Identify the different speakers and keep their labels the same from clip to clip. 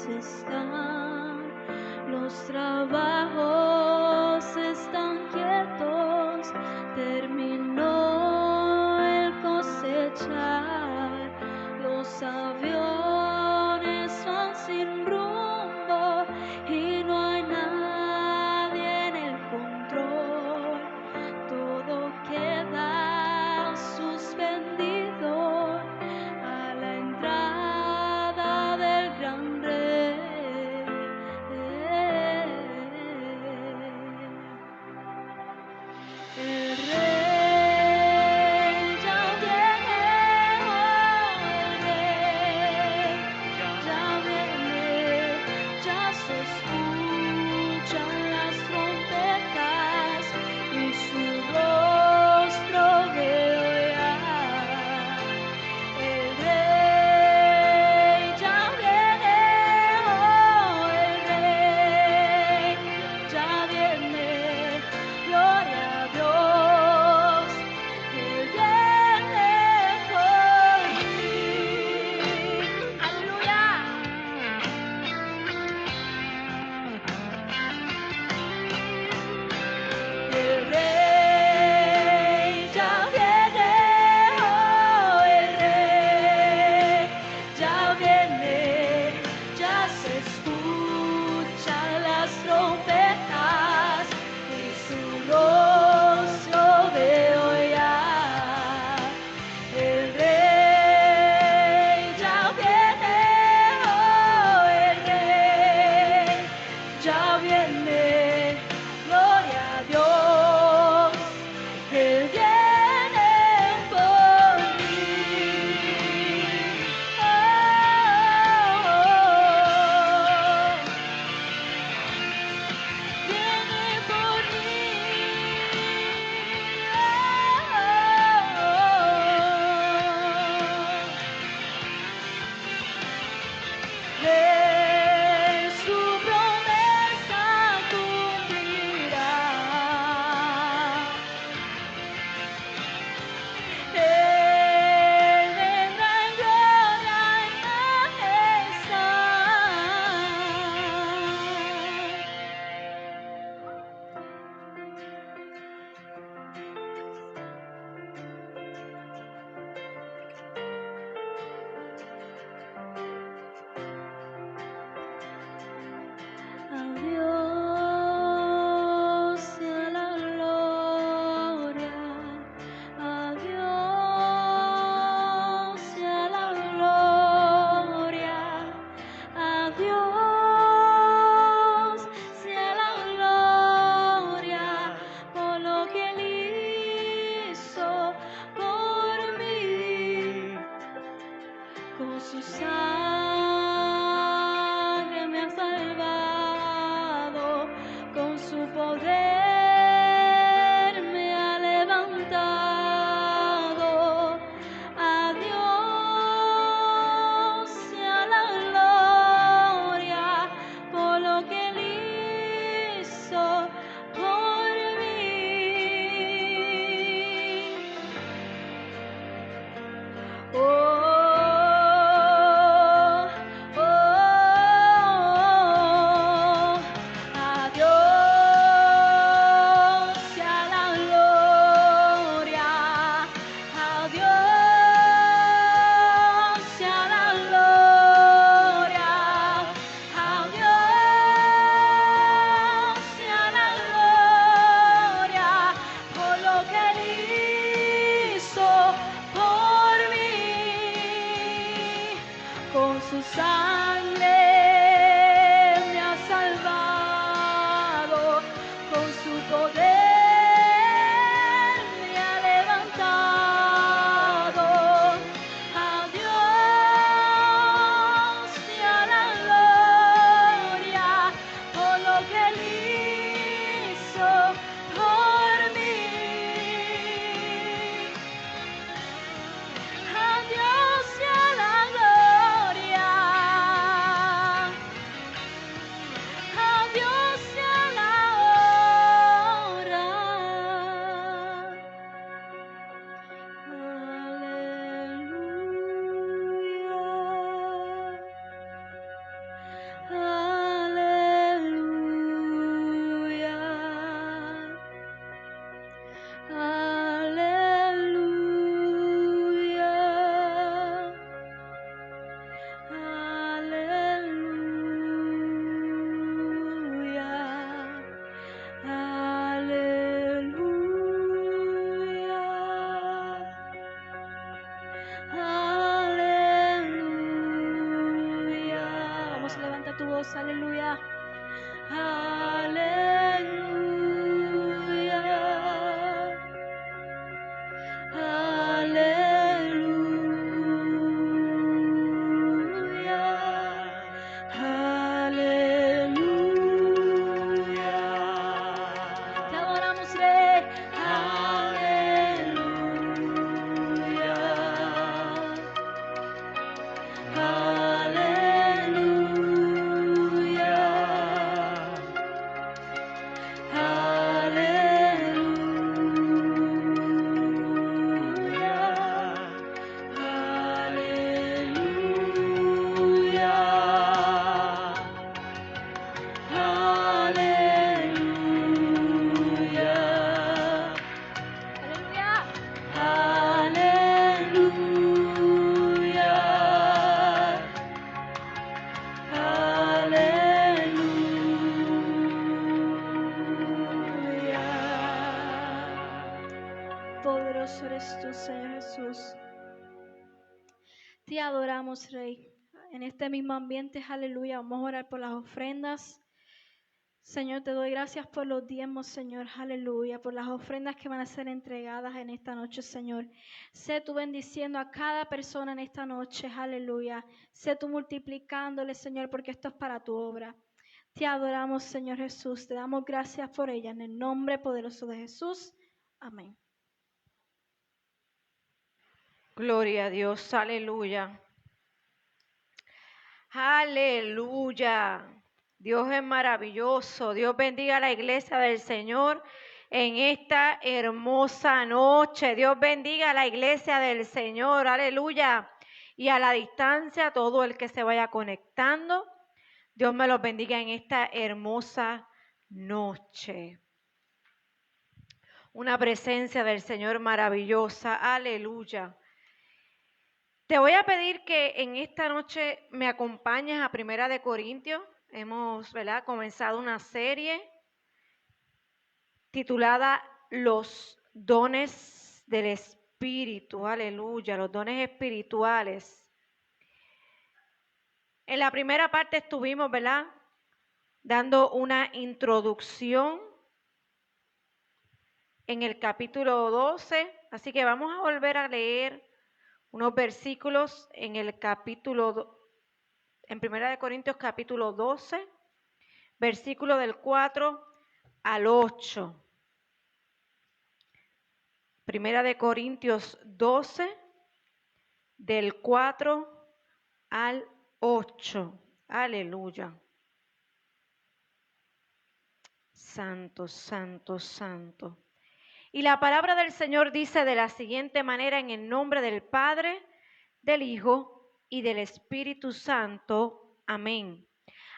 Speaker 1: están, los trabajos están quietos, terminó el cosechar, los aviones van sin rumbo y no hay nadie en el control, todo queda suspendido a la entrada del gran rey. El rey ya viene, el rey ya viene, ya se escuchan las trompetas y su rostro veo ya. El rey ya viene, el rey ya viene, gloria a Dios, Él viene por mí. Aleluya. El rey ya viene, el rey ya viene, ya se escuchan las trompetas y su rostro veo ya. El rey ya viene, el rey ya viene, gloria a Dios, Él viene por mí. Viene por mí. De su promesa cumplirá. Él vendrá en gloria y majestad. A Dios sea la gloria, a Dios sea la gloria, a Dios sea la gloria por lo que Él hizo por mí, con su sangre me ha salvado, con su poder me ha levantado. A Dios sea la gloria por lo que Él hizo por mí. Oh, oh, a Dios sea la gloria, a Dios sea la gloria, a Dios sea la gloria por lo que Él hizo por mí, con su sangre me ha salvado, con su poder me ha levantado. A Dios sea la gloria por lo que Él hizo por mí. A Dios sea la gloria. tu voz, aleluya. Aleluya. Aleluya. Aleluya. Te adoramos, Rey. Aleluya. Aleluya. Aleluya. Aleluya. Aleluya. Aleluya. Aleluya. Poderoso eres tú, Señor Jesús. Te adoramos, Rey. En este mismo ambiente, aleluya, vamos a orar por las ofrendas. Señor, te doy gracias por los diezmos, Señor, aleluya, por las ofrendas que van a ser entregadas en esta noche, Señor. Sé tú bendiciendo a cada persona en esta noche, aleluya. Sé tú multiplicándole, Señor, porque esto es para tu obra. Te adoramos, Señor Jesús, te damos gracias por ella, en el nombre poderoso de Jesús. Amén.
Speaker 2: Gloria a Dios, aleluya. Aleluya. Dios es maravilloso. Dios bendiga a la iglesia del Señor en esta hermosa noche. Dios bendiga a la iglesia del Señor. Aleluya. Y a la distancia, todo el que se vaya conectando. Dios me los bendiga en esta hermosa noche. Una presencia del Señor maravillosa. Aleluya. Te voy a pedir que en esta noche me acompañes a Primera de Corintios. Hemos, comenzado una serie titulada Los dones del Espíritu. Aleluya, los dones espirituales. En la primera parte estuvimos, dando una introducción en el capítulo 12. Así que vamos a volver a leer unos versículos en el capítulo, en Primera de Corintios capítulo 12, versículo del 4 al 8. Primera de Corintios 12, del 4 al 8. Aleluya. Santo, santo, santo. Y la palabra del Señor dice de la siguiente manera: en el nombre del Padre, del Hijo y del Espíritu Santo. Amén.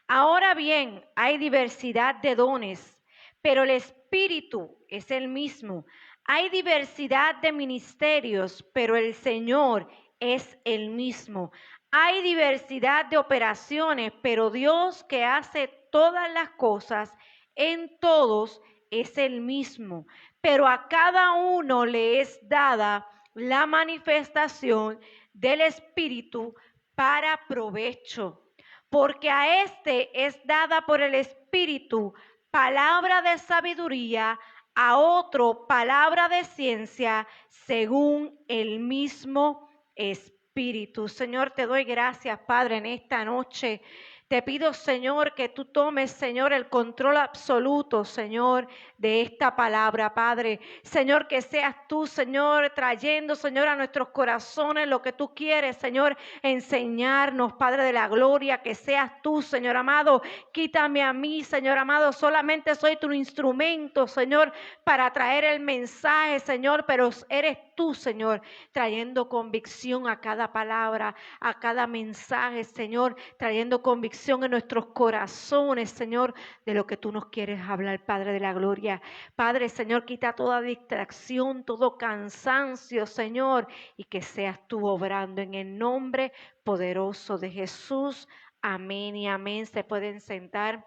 Speaker 2: Ahora bien, hay diversidad de dones, pero el Espíritu es el mismo. Hay diversidad de ministerios, pero el Señor es el mismo. Hay diversidad de operaciones, pero Dios que hace todas las cosas en todos es el mismo. Pero a cada uno le es dada la manifestación del Espíritu para provecho. Porque a este es dada por el Espíritu palabra de sabiduría, a otro palabra de ciencia, según el mismo Espíritu. Señor, te doy gracias, Padre, en esta noche. Te pido, Señor, que tú tomes, Señor, el control absoluto, Señor, de esta palabra, Padre. Señor, que seas tú, Señor, trayendo, Señor, a nuestros corazones lo que tú quieres, Señor, enseñarnos, Padre de la gloria, que seas tú, Señor amado. Quítame a mí, Señor amado, solamente soy tu instrumento, Señor, para traer el mensaje, Señor, pero eres tú, Señor, trayendo convicción a cada palabra, a cada mensaje, Señor, trayendo convicción en nuestros corazones, Señor, de lo que tú nos quieres hablar, Padre de la gloria. Padre, Señor, quita toda distracción, todo cansancio, Señor, y que seas tú obrando en el nombre poderoso de Jesús. Amén y amén. Se pueden sentar.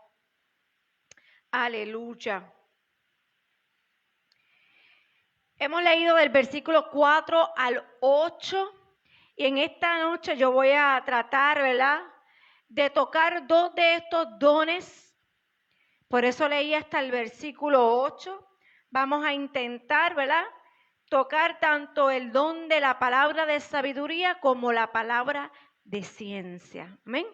Speaker 2: Aleluya. Hemos leído del versículo 4 al 8 y en esta noche yo voy a tratar, de tocar 2 de estos dones. Por eso leí hasta el versículo 8. Vamos a intentar, ¿verdad?, tocar tanto el don de la palabra de sabiduría como la palabra de ciencia. Amén.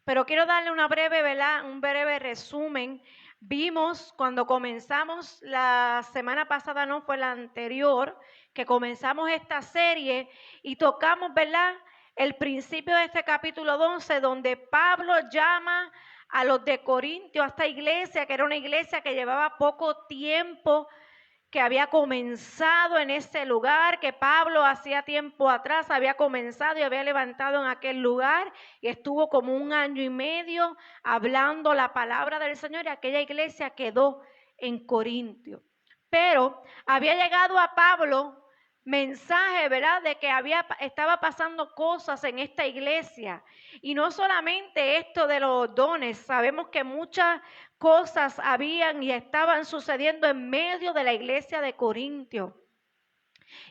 Speaker 2: Pero quiero darle una breve, ¿verdad?, un breve resumen. Vimos cuando comenzamos la semana pasada, no fue la anterior, que comenzamos esta serie y tocamos, ¿verdad?, el principio de este capítulo 12, donde Pablo llama a los de Corintio, a esta iglesia, que era una iglesia que llevaba poco tiempo, que había comenzado en ese lugar, que Pablo hacía tiempo atrás había comenzado y había levantado en aquel lugar y estuvo como 1 año y medio hablando la palabra del Señor, y aquella iglesia quedó en Corintio. Pero había llegado a Pablo mensaje, ¿verdad?, de que estaba pasando cosas en esta iglesia, y no solamente esto de los dones. Sabemos que muchas cosas habían y estaban sucediendo en medio de la iglesia de Corintio.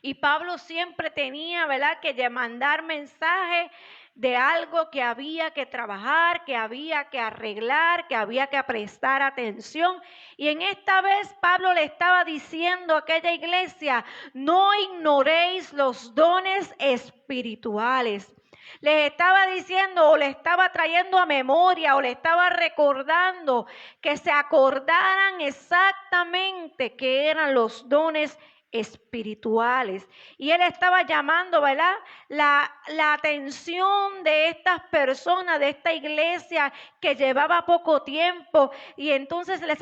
Speaker 2: Y Pablo siempre tenía, ¿verdad?, que mandar mensajes de algo que había que trabajar, que había que arreglar, que había que prestar atención. Y en esta vez Pablo le estaba diciendo a aquella iglesia: no ignoréis los dones espirituales. Les estaba diciendo, o le estaba trayendo a memoria, o le estaba recordando que se acordaran exactamente qué eran los dones espirituales. Y él estaba llamando, ¿verdad?, la atención de estas personas, de esta iglesia que llevaba poco tiempo, y entonces le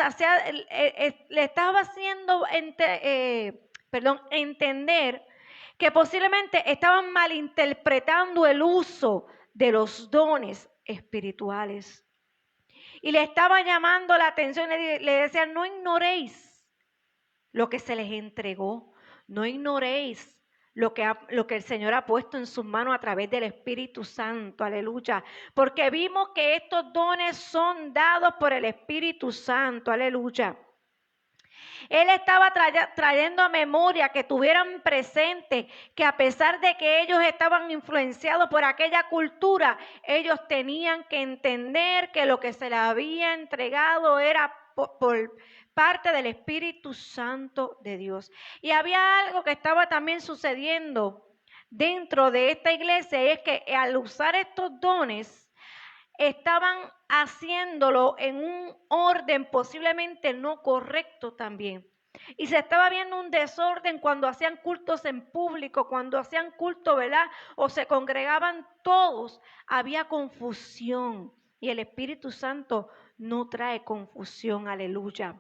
Speaker 2: estaba haciendo entender que posiblemente estaban malinterpretando el uso de los dones espirituales. Y le estaba llamando la atención, le decían: no ignoréis lo que se les entregó, no ignoréis lo que el Señor ha puesto en sus manos a través del Espíritu Santo, aleluya, porque vimos que estos dones son dados por el Espíritu Santo, aleluya. Él estaba trayendo a memoria que tuvieran presente que a pesar de que ellos estaban influenciados por aquella cultura, ellos tenían que entender que lo que se les había entregado era por parte del Espíritu Santo de Dios. Y había algo que estaba también sucediendo dentro de esta iglesia, y es que al usar estos dones, estaban haciéndolo en un orden posiblemente no correcto también. Y se estaba viendo un desorden cuando hacían cultos en público, cuando hacían culto, ¿verdad?, o se congregaban todos, había confusión. Y el Espíritu Santo no trae confusión, aleluya.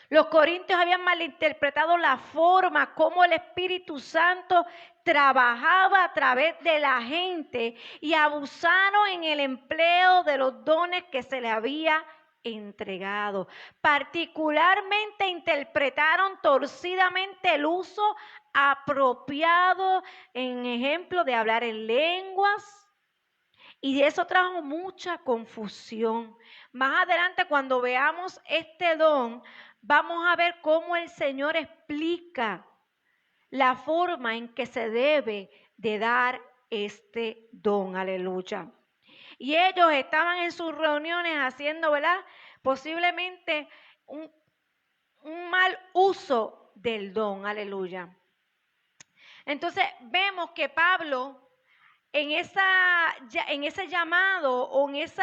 Speaker 2: Los corintios habían malinterpretado la forma como el Espíritu Santo trabajaba a través de la gente y abusaron en el empleo de los dones que se le había entregado. Particularmente interpretaron torcidamente el uso apropiado, en ejemplo, de hablar en lenguas, y eso trajo mucha confusión. Más adelante, cuando veamos este don, vamos a ver cómo el Señor explica la forma en que se debe de dar este don, aleluya. Y ellos estaban en sus reuniones haciendo, ¿verdad?, posiblemente un mal uso del don, aleluya. Entonces vemos que Pablo, en ese llamado, o en ese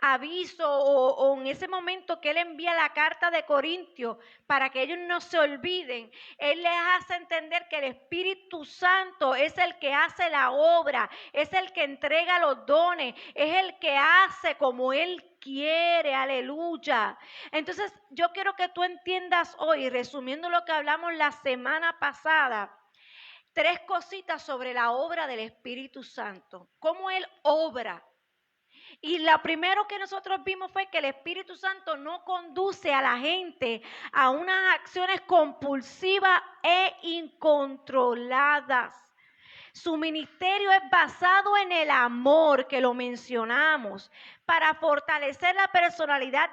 Speaker 2: aviso, o en ese momento que él envía la carta de Corintios para que ellos no se olviden, él les hace entender que el Espíritu Santo es el que hace la obra, es el que entrega los dones, es el que hace como él quiere, aleluya. Entonces yo quiero que tú entiendas hoy, resumiendo lo que hablamos la semana pasada, 3 cositas sobre la obra del Espíritu Santo, cómo Él obra. Y lo primero que nosotros vimos fue que el Espíritu Santo no conduce a la gente a unas acciones compulsivas e incontroladas. Su ministerio es basado en el amor, que lo mencionamos, para fortalecer la personalidad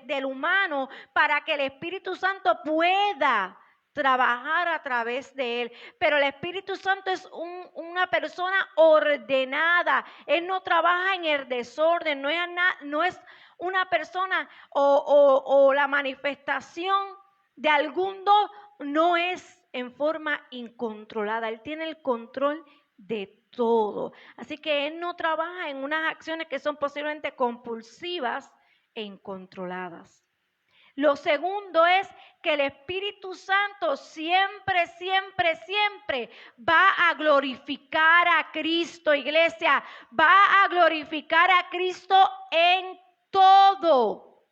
Speaker 2: del humano, para que el Espíritu Santo pueda trabajar a través de él. Pero el Espíritu Santo es una persona ordenada. Él no trabaja en el desorden, no es una persona o la manifestación de algún don, no es en forma incontrolada. Él tiene el control de todo. Así que él no trabaja en unas acciones que son posiblemente compulsivas e incontroladas. Lo segundo es que el Espíritu Santo siempre, siempre, siempre va a glorificar a Cristo, iglesia. Va a glorificar a Cristo en todo.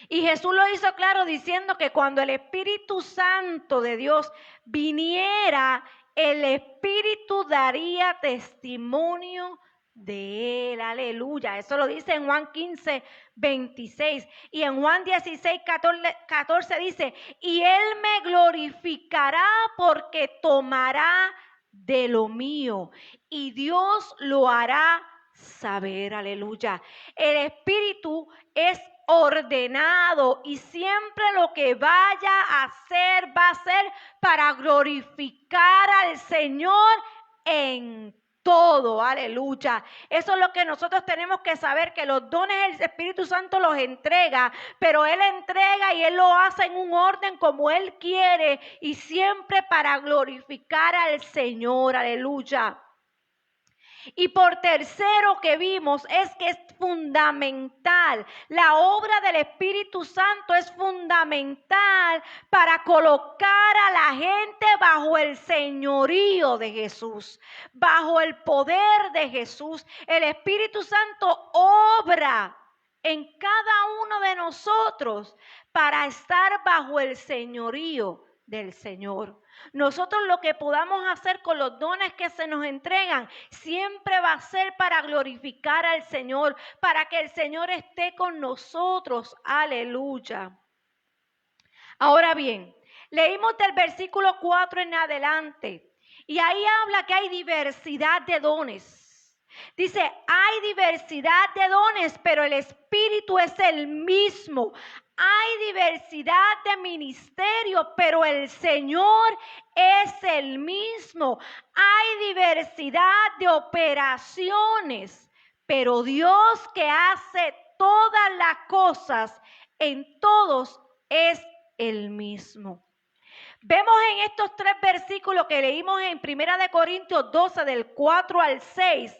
Speaker 2: Y Jesús lo hizo claro diciendo que cuando el Espíritu Santo de Dios viniera, el Espíritu daría testimonio de él, aleluya. Eso lo dice en Juan 15, 26. Y en Juan 16, 14 dice, y él me glorificará porque tomará de lo mío y Dios lo hará saber, aleluya. El Espíritu es ordenado y siempre lo que vaya a hacer va a ser para glorificar al Señor en todo, aleluya. Eso es lo que nosotros tenemos que saber, que los dones el Espíritu Santo los entrega, pero Él entrega y Él lo hace en un orden como Él quiere y siempre para glorificar al Señor, aleluya. Y por tercero que vimos es que es fundamental, la obra del Espíritu Santo es fundamental para colocar a la gente bajo el señorío de Jesús, bajo el poder de Jesús. El Espíritu Santo obra en cada uno de nosotros para estar bajo el señorío del Señor. Nosotros lo que podamos hacer con los dones que se nos entregan siempre va a ser para glorificar al Señor, para que el Señor esté con nosotros. Aleluya. Ahora bien, leímos del versículo 4 en adelante y ahí habla que hay diversidad de dones. Dice, hay diversidad de dones, pero el Espíritu es el mismo. Hay diversidad de ministerios, pero el Señor es el mismo. Hay diversidad de operaciones, pero Dios que hace todas las cosas en todos es el mismo. Vemos en estos 3 versículos que leímos en 1 Corintios 12 del 4 al 6,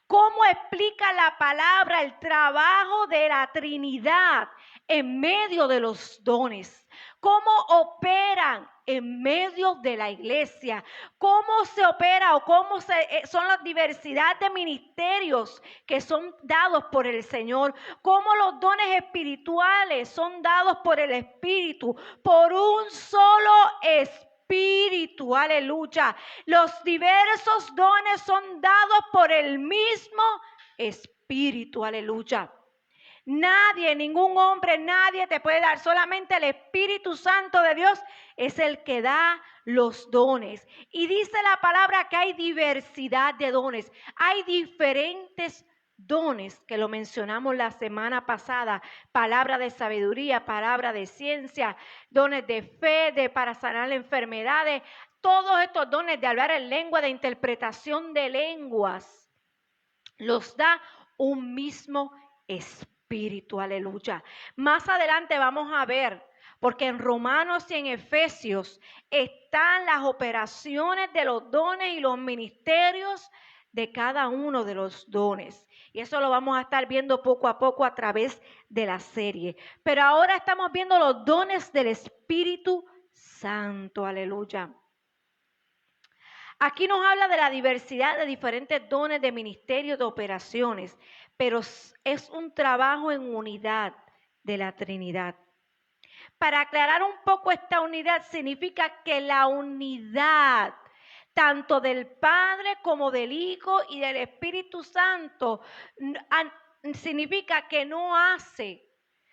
Speaker 2: cómo explica la palabra el trabajo de la Trinidad en medio de los dones, cómo operan en medio de la iglesia, cómo se opera o cómo son las diversidad de ministerios que son dados por el Señor, cómo los dones espirituales son dados por el Espíritu, por un solo Espíritu, aleluya. Los diversos dones son dados por el mismo Espíritu, aleluya. Nadie, ningún hombre, nadie te puede dar. Solamente el Espíritu Santo de Dios es el que da los dones. Y dice la palabra que hay diversidad de dones. Hay diferentes dones que lo mencionamos la semana pasada. Palabra de sabiduría, palabra de ciencia, dones de fe, para sanar enfermedades. Todos estos dones de hablar en lengua, de interpretación de lenguas, los da un mismo Espíritu, aleluya. Más adelante vamos a ver, porque en Romanos y en Efesios están las operaciones de los dones y los ministerios de cada uno de los dones. Y eso lo vamos a estar viendo poco a poco a través de la serie. Pero ahora estamos viendo los dones del Espíritu Santo, aleluya. Aquí nos habla de la diversidad de diferentes dones de ministerios, de operaciones, pero es un trabajo en unidad de la Trinidad. Para aclarar un poco esta unidad, significa que la unidad tanto del Padre como del Hijo y del Espíritu Santo significa que no hace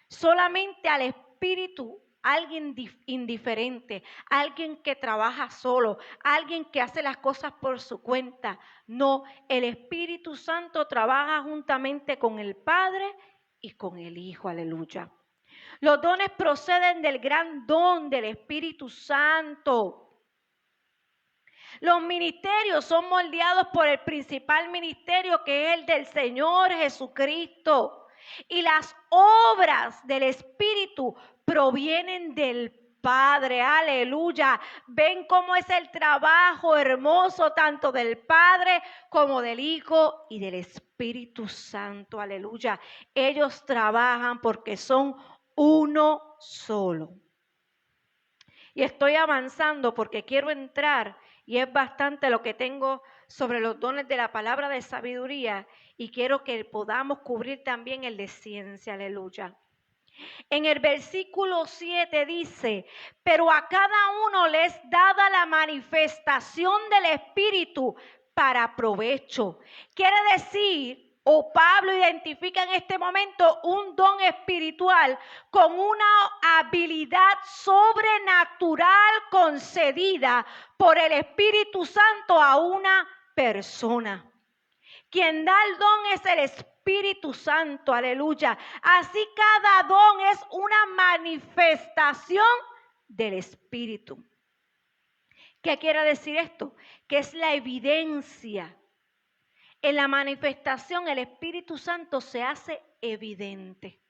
Speaker 2: solamente al Espíritu alguien indiferente, alguien que trabaja solo, alguien que hace las cosas por su cuenta. No, el Espíritu Santo trabaja juntamente con el Padre y con el Hijo, aleluya. Los dones proceden del gran don del Espíritu Santo. Los ministerios son moldeados por el principal ministerio, que es el del Señor Jesucristo. Y las obras del Espíritu provienen del Padre. Aleluya. Ven cómo es el trabajo hermoso tanto del Padre como del Hijo y del Espíritu Santo. Aleluya. Ellos trabajan porque son uno solo. Y estoy avanzando porque quiero entrar, y es bastante lo que tengo sobre los dones de la palabra de sabiduría, y quiero que podamos cubrir también el de ciencia. Aleluya. En el versículo 7 dice: pero a cada uno le es dada la manifestación del Espíritu para provecho. Quiere decir, Pablo identifica en este momento un don espiritual con una habilidad sobrenatural concedida por el Espíritu Santo a una persona. Quien da el don es el Espíritu Santo, aleluya. Así cada don es una manifestación del Espíritu. ¿Qué quiere decir esto? Que es la evidencia. En la manifestación el Espíritu Santo se hace evidente.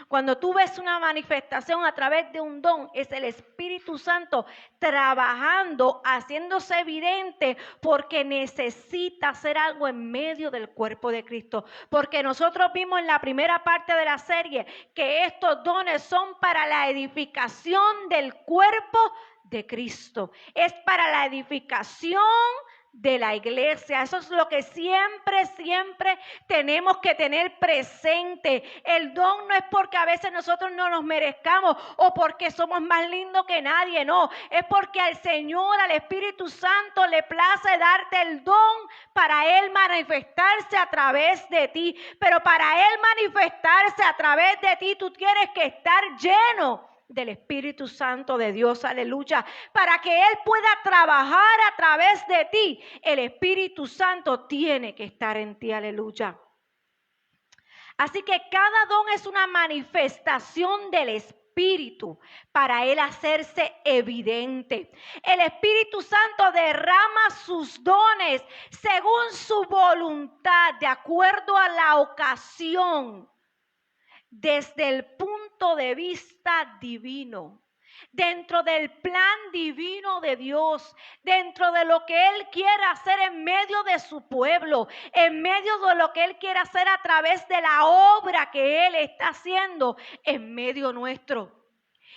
Speaker 2: Cuando tú ves una manifestación a través de un don, es el Espíritu Santo trabajando, haciéndose evidente, porque necesita hacer algo en medio del cuerpo de Cristo. Porque nosotros vimos en la primera parte de la serie que estos dones son para la edificación del cuerpo de Cristo. Es para la edificación de la iglesia. Eso es lo que siempre tenemos que tener presente. El don no es porque a veces nosotros no nos merezcamos o porque somos más lindos que nadie, no. Es porque al Señor, al Espíritu Santo le place darte el don para Él manifestarse a través de ti. Pero para Él manifestarse a través de ti, tú tienes que estar lleno del Espíritu Santo de Dios, aleluya, para que Él pueda trabajar a través de ti. El Espíritu Santo tiene que estar en ti, aleluya. Así que cada don es una manifestación del Espíritu para Él hacerse evidente. El Espíritu Santo derrama sus dones según su voluntad, de acuerdo a la ocasión, desde el punto de vista divino, dentro del plan divino de Dios, dentro de lo que Él quiere hacer en medio de su pueblo, en medio de lo que Él quiere hacer a través de la obra que Él está haciendo en medio nuestro.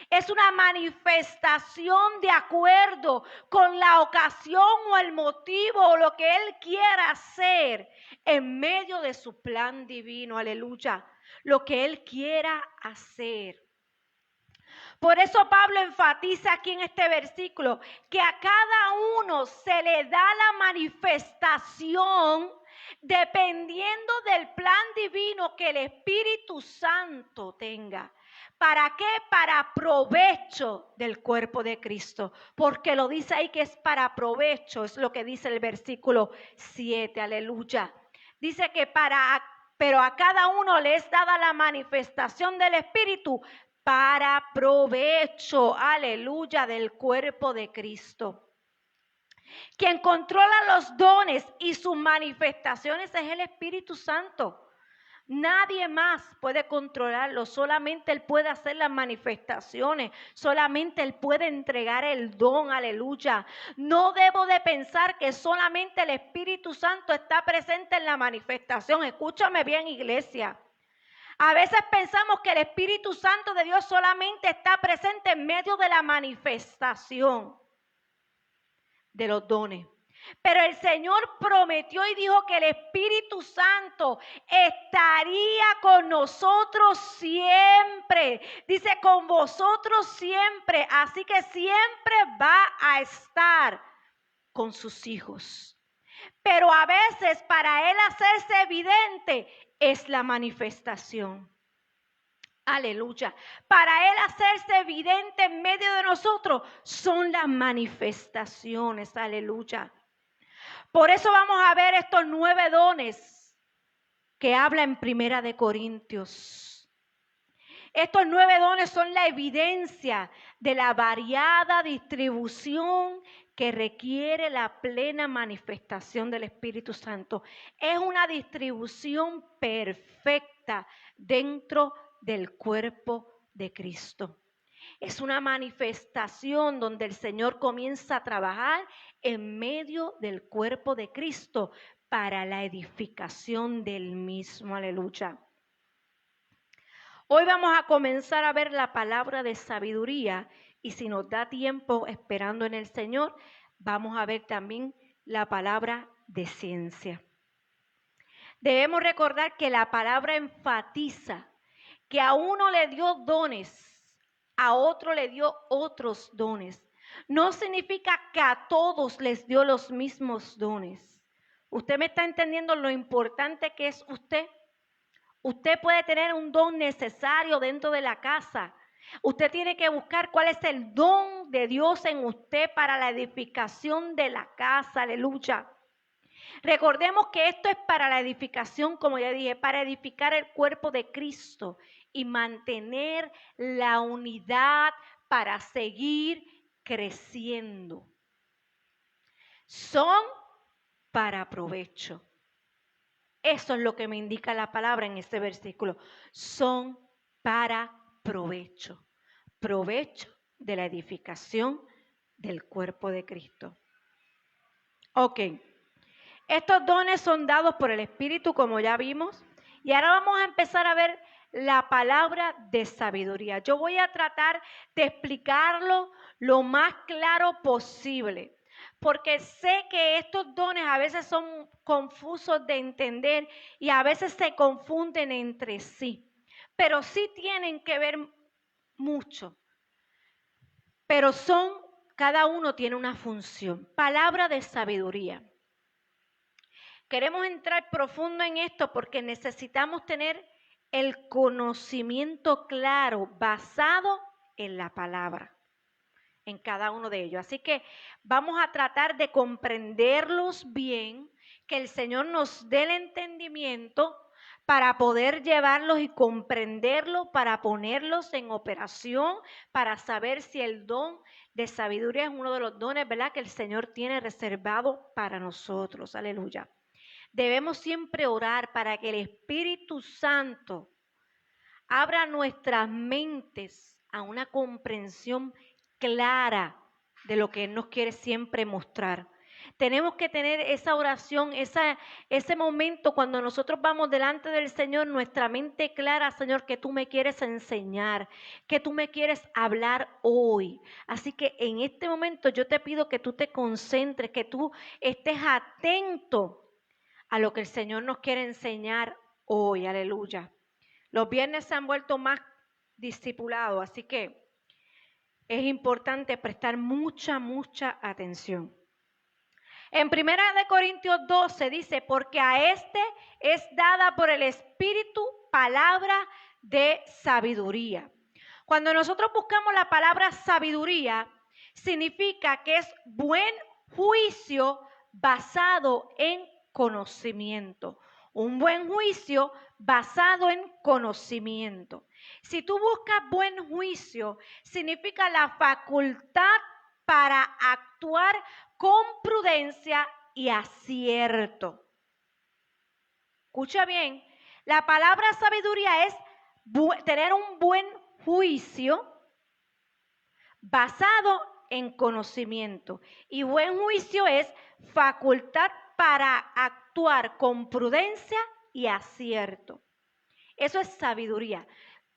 Speaker 2: Es una manifestación de acuerdo con la ocasión o el motivo o lo que Él quiera hacer en medio de su plan divino, aleluya. Lo que Él quiera hacer. Por eso Pablo enfatiza aquí en este versículo que a cada uno se le da la manifestación dependiendo del plan divino que el Espíritu Santo tenga. ¿Para qué? Para provecho del cuerpo de Cristo. Porque lo dice ahí que es para provecho, es lo que dice el versículo 7, aleluya. Dice que pero a cada uno le es dada la manifestación del Espíritu para provecho, aleluya, del cuerpo de Cristo. Quien controla los dones y sus manifestaciones es el Espíritu Santo. Nadie más puede controlarlo, solamente Él puede hacer las manifestaciones, solamente Él puede entregar el don, aleluya. No debo de pensar que solamente el Espíritu Santo está presente en la manifestación. Escúchame bien, iglesia. A veces pensamos que el Espíritu Santo de Dios solamente está presente en medio de la manifestación de los dones. Pero el Señor prometió y dijo que el Espíritu Santo estaría con nosotros siempre. Dice, con vosotros siempre. Así que siempre va a estar con sus hijos. Pero a veces para Él hacerse evidente es la manifestación. Aleluya. Para Él hacerse evidente en medio de nosotros son las manifestaciones. Aleluya. Por eso vamos a ver estos 9 dones que habla en Primera de Corintios. Estos 9 dones son la evidencia de la variada distribución que requiere la plena manifestación del Espíritu Santo. Es una distribución perfecta dentro del cuerpo de Cristo. Es una manifestación donde el Señor comienza a trabajar en medio del cuerpo de Cristo para la edificación del mismo. Aleluya. Hoy vamos a comenzar a ver la palabra de sabiduría y si nos da tiempo esperando en el Señor, vamos a ver también la palabra de ciencia. Debemos recordar que la palabra enfatiza que a uno le dio dones, a otro le dio otros dones. No significa que a todos les dio los mismos dones. ¿Usted me está entendiendo lo importante que es usted? Usted puede tener un don necesario dentro de la casa. Usted tiene que buscar cuál es el don de Dios en usted para la edificación de la casa. Aleluya. Recordemos que esto es para la edificación, como ya dije, para edificar el cuerpo de Cristo y mantener la unidad para seguir creciendo. Son para provecho. Eso es lo que me indica la palabra en este versículo. Son para provecho. Provecho de la edificación del cuerpo de Cristo. Ok. Estos dones son dados por el Espíritu, como ya vimos. Y ahora vamos a empezar a ver la palabra de sabiduría. Yo voy a tratar de explicarlo lo más claro posible. Porque sé que estos dones a veces son confusos de entender y a veces se confunden entre sí. Pero sí tienen que ver mucho. Pero cada uno tiene una función. Palabra de sabiduría. Queremos entrar profundo en esto porque necesitamos tener el conocimiento claro, basado en la palabra, en cada uno de ellos. Así que vamos a tratar de comprenderlos bien, que el Señor nos dé el entendimiento para poder llevarlos y comprenderlos, para ponerlos en operación, para saber si el don de sabiduría es uno de los dones, ¿verdad?, que el Señor tiene reservado para nosotros. Aleluya. Debemos siempre orar para que el Espíritu Santo abra nuestras mentes a una comprensión clara de lo que Él nos quiere siempre mostrar. Tenemos que tener esa oración, ese momento cuando nosotros vamos delante del Señor, nuestra mente clara, Señor, que tú me quieres enseñar, que tú me quieres hablar hoy. Así que en este momento yo te pido que tú te concentres, que tú estés atento a lo que el Señor nos quiere enseñar hoy. Aleluya. Los viernes se han vuelto más discipulados, así que es importante prestar mucha atención. En 1 Corintios 12 dice, porque a este es dada por el Espíritu palabra de sabiduría. Cuando nosotros buscamos la palabra sabiduría, significa que es buen juicio basado en conocimiento. Un buen juicio basado en conocimiento. Si tú buscas buen juicio, significa la facultad para actuar con prudencia y acierto. Escucha bien, la palabra sabiduría es tener un buen juicio basado en conocimiento. Y buen juicio es facultad para actuar con prudencia y acierto. Eso es sabiduría.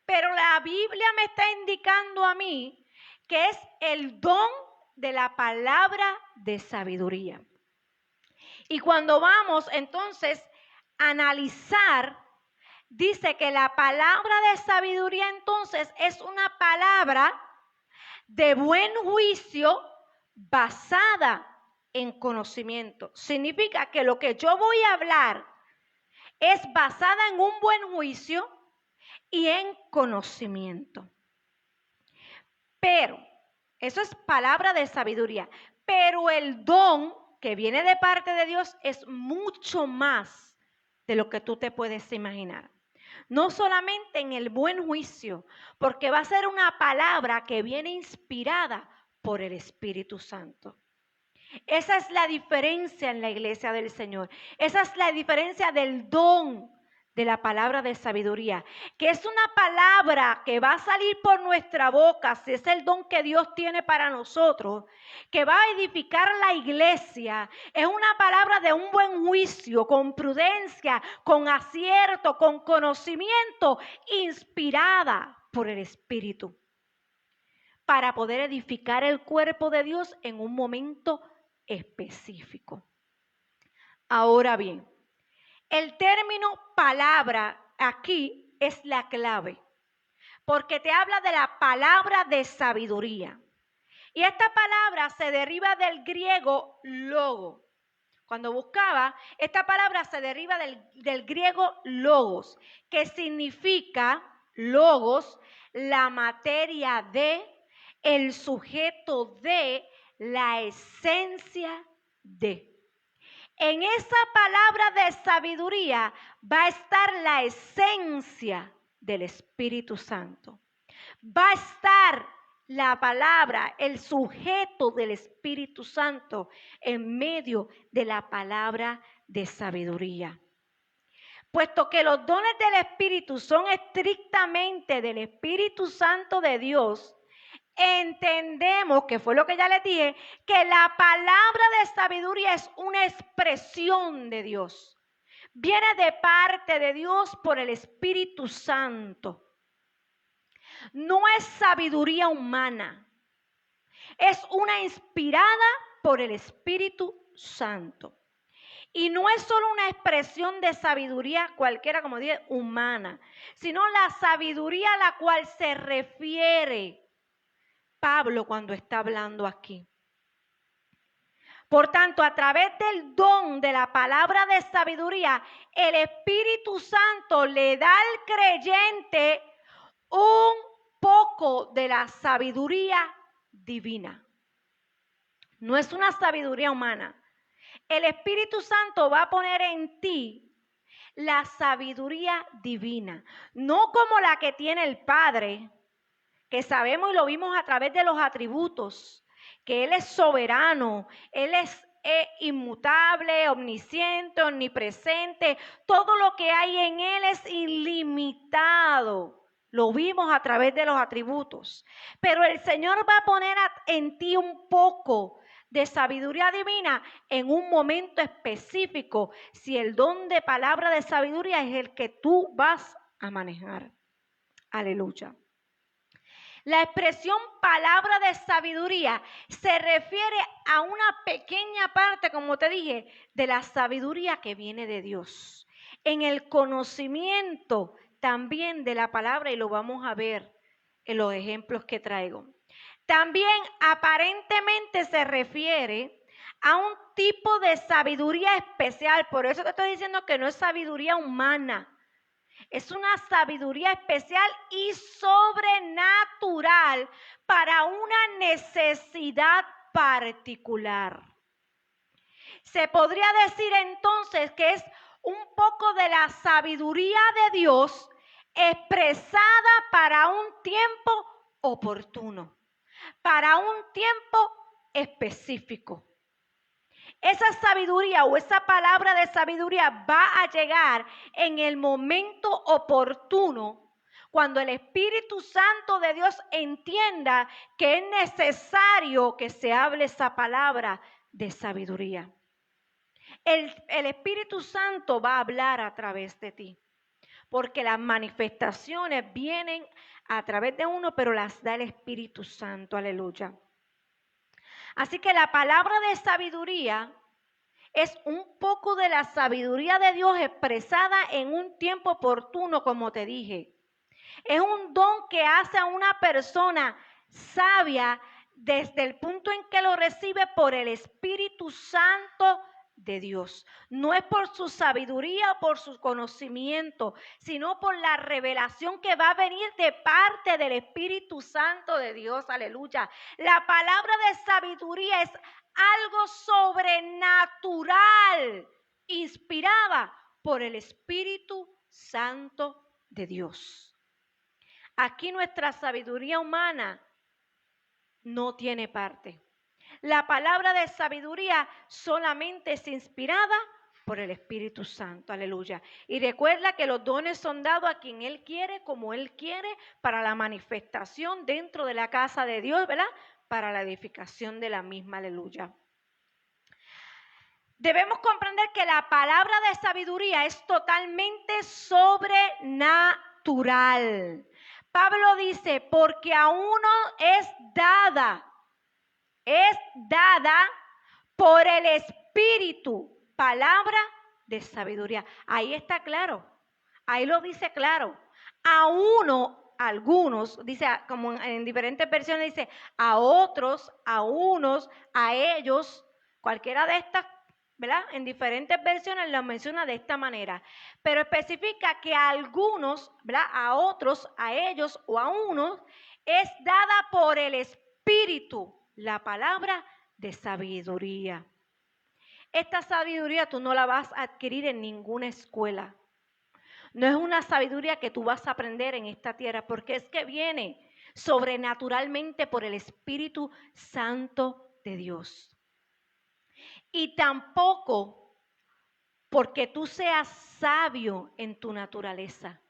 Speaker 2: Pero la Biblia me está indicando a mí que es el don de la palabra de sabiduría. Y cuando vamos entonces a analizar, dice que la palabra de sabiduría entonces es una palabra de buen juicio basada en conocimiento. Significa que lo que yo voy a hablar es basada en un buen juicio y en conocimiento. Pero, eso es palabra de sabiduría, pero el don que viene de parte de Dios es mucho más de lo que tú te puedes imaginar. No solamente en el buen juicio, porque va a ser una palabra que viene inspirada por el Espíritu Santo. Esa es la diferencia en la iglesia del Señor. Esa es la diferencia del don de la palabra de sabiduría, que es una palabra que va a salir por nuestra boca, si es el don que Dios tiene para nosotros, que va a edificar la iglesia. Es una palabra de un buen juicio, con prudencia, con acierto, con conocimiento, inspirada por el Espíritu, para poder edificar el cuerpo de Dios en un momento específico. Ahora bien, el término palabra aquí es la clave, porque te habla de la palabra de sabiduría. Y esta palabra se deriva del griego logo. Cuando buscaba, esta palabra se deriva del griego logos, que significa logos, la materia de, el sujeto de, la esencia de. En esa palabra de sabiduría va a estar la esencia del Espíritu Santo. Va a estar la palabra, el sujeto del Espíritu Santo en medio de la palabra de sabiduría. Puesto que los dones del Espíritu son estrictamente del Espíritu Santo de Dios, entendemos, que fue lo que ya les dije, que la palabra de sabiduría es una expresión de Dios. Viene de parte de Dios por el Espíritu Santo. No es sabiduría humana, es una inspirada por el Espíritu Santo. Y no es solo una expresión de sabiduría cualquiera, como dije, humana, sino la sabiduría a la cual se refiere Pablo cuando está hablando aquí. Por tanto, a través del don de la palabra de sabiduría, el Espíritu Santo le da al creyente un poco de la sabiduría divina. No es una sabiduría humana. El Espíritu Santo va a poner en ti la sabiduría divina, no como la que tiene el Padre, que sabemos y lo vimos a través de los atributos, que Él es soberano, Él es inmutable, omnisciente, omnipresente, todo lo que hay en Él es ilimitado. Lo vimos a través de los atributos. Pero el Señor va a poner en ti un poco de sabiduría divina en un momento específico, si el don de palabra de sabiduría es el que tú vas a manejar. Aleluya. La expresión palabra de sabiduría se refiere a una pequeña parte, como te dije, de la sabiduría que viene de Dios. En el conocimiento también de la palabra, y lo vamos a ver en los ejemplos que traigo. También aparentemente se refiere a un tipo de sabiduría especial. Por eso te estoy diciendo que no es sabiduría humana. Es una sabiduría especial y sobrenatural para una necesidad particular. Se podría decir entonces que es un poco de la sabiduría de Dios expresada para un tiempo oportuno, para un tiempo específico. Esa sabiduría o esa palabra de sabiduría va a llegar en el momento oportuno, cuando el Espíritu Santo de Dios entienda que es necesario que se hable esa palabra de sabiduría. El Espíritu Santo va a hablar a través de ti, porque las manifestaciones vienen a través de uno, pero las da el Espíritu Santo, aleluya. Así que la palabra de sabiduría es un poco de la sabiduría de Dios expresada en un tiempo oportuno, como te dije. Es un don que hace a una persona sabia desde el punto en que lo recibe por el Espíritu Santo de Dios. No es por su sabiduría o por su conocimiento, sino por la revelación que va a venir de parte del Espíritu Santo de Dios. Aleluya. La palabra de sabiduría es algo sobrenatural, inspirada por el Espíritu Santo de Dios. Aquí nuestra sabiduría humana no tiene parte. La palabra de sabiduría solamente es inspirada por el Espíritu Santo, aleluya. Y recuerda que los dones son dados a quien Él quiere, como Él quiere, para la manifestación dentro de la casa de Dios, ¿verdad? Para la edificación de la misma, aleluya. Debemos comprender que la palabra de sabiduría es totalmente sobrenatural. Pablo dice, porque a uno es dada por el Espíritu, palabra de sabiduría. Ahí está claro, ahí lo dice claro. A uno, algunos, dice como en diferentes versiones, dice a otros, a unos, a ellos, cualquiera de estas, ¿verdad? En diferentes versiones lo menciona de esta manera, pero especifica que a algunos, ¿verdad? A otros, a ellos o a unos, es dada por el Espíritu la palabra de sabiduría. Esta sabiduría tú no la vas a adquirir en ninguna escuela. No es una sabiduría que tú vas a aprender en esta tierra, porque es que viene sobrenaturalmente por el Espíritu Santo de Dios. Y tampoco porque tú seas sabio en tu naturaleza.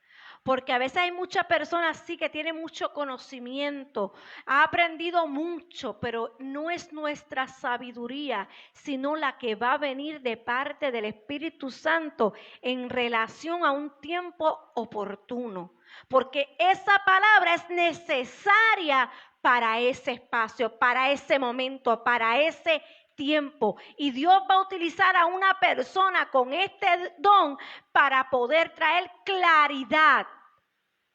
Speaker 2: Porque a veces hay muchas personas sí que tienen mucho conocimiento, ha aprendido mucho, pero no es nuestra sabiduría, sino la que va a venir de parte del Espíritu Santo en relación a un tiempo oportuno. Porque esa palabra es necesaria para ese espacio, para ese momento, para ese tiempo, y Dios va a utilizar a una persona con este don para poder traer claridad,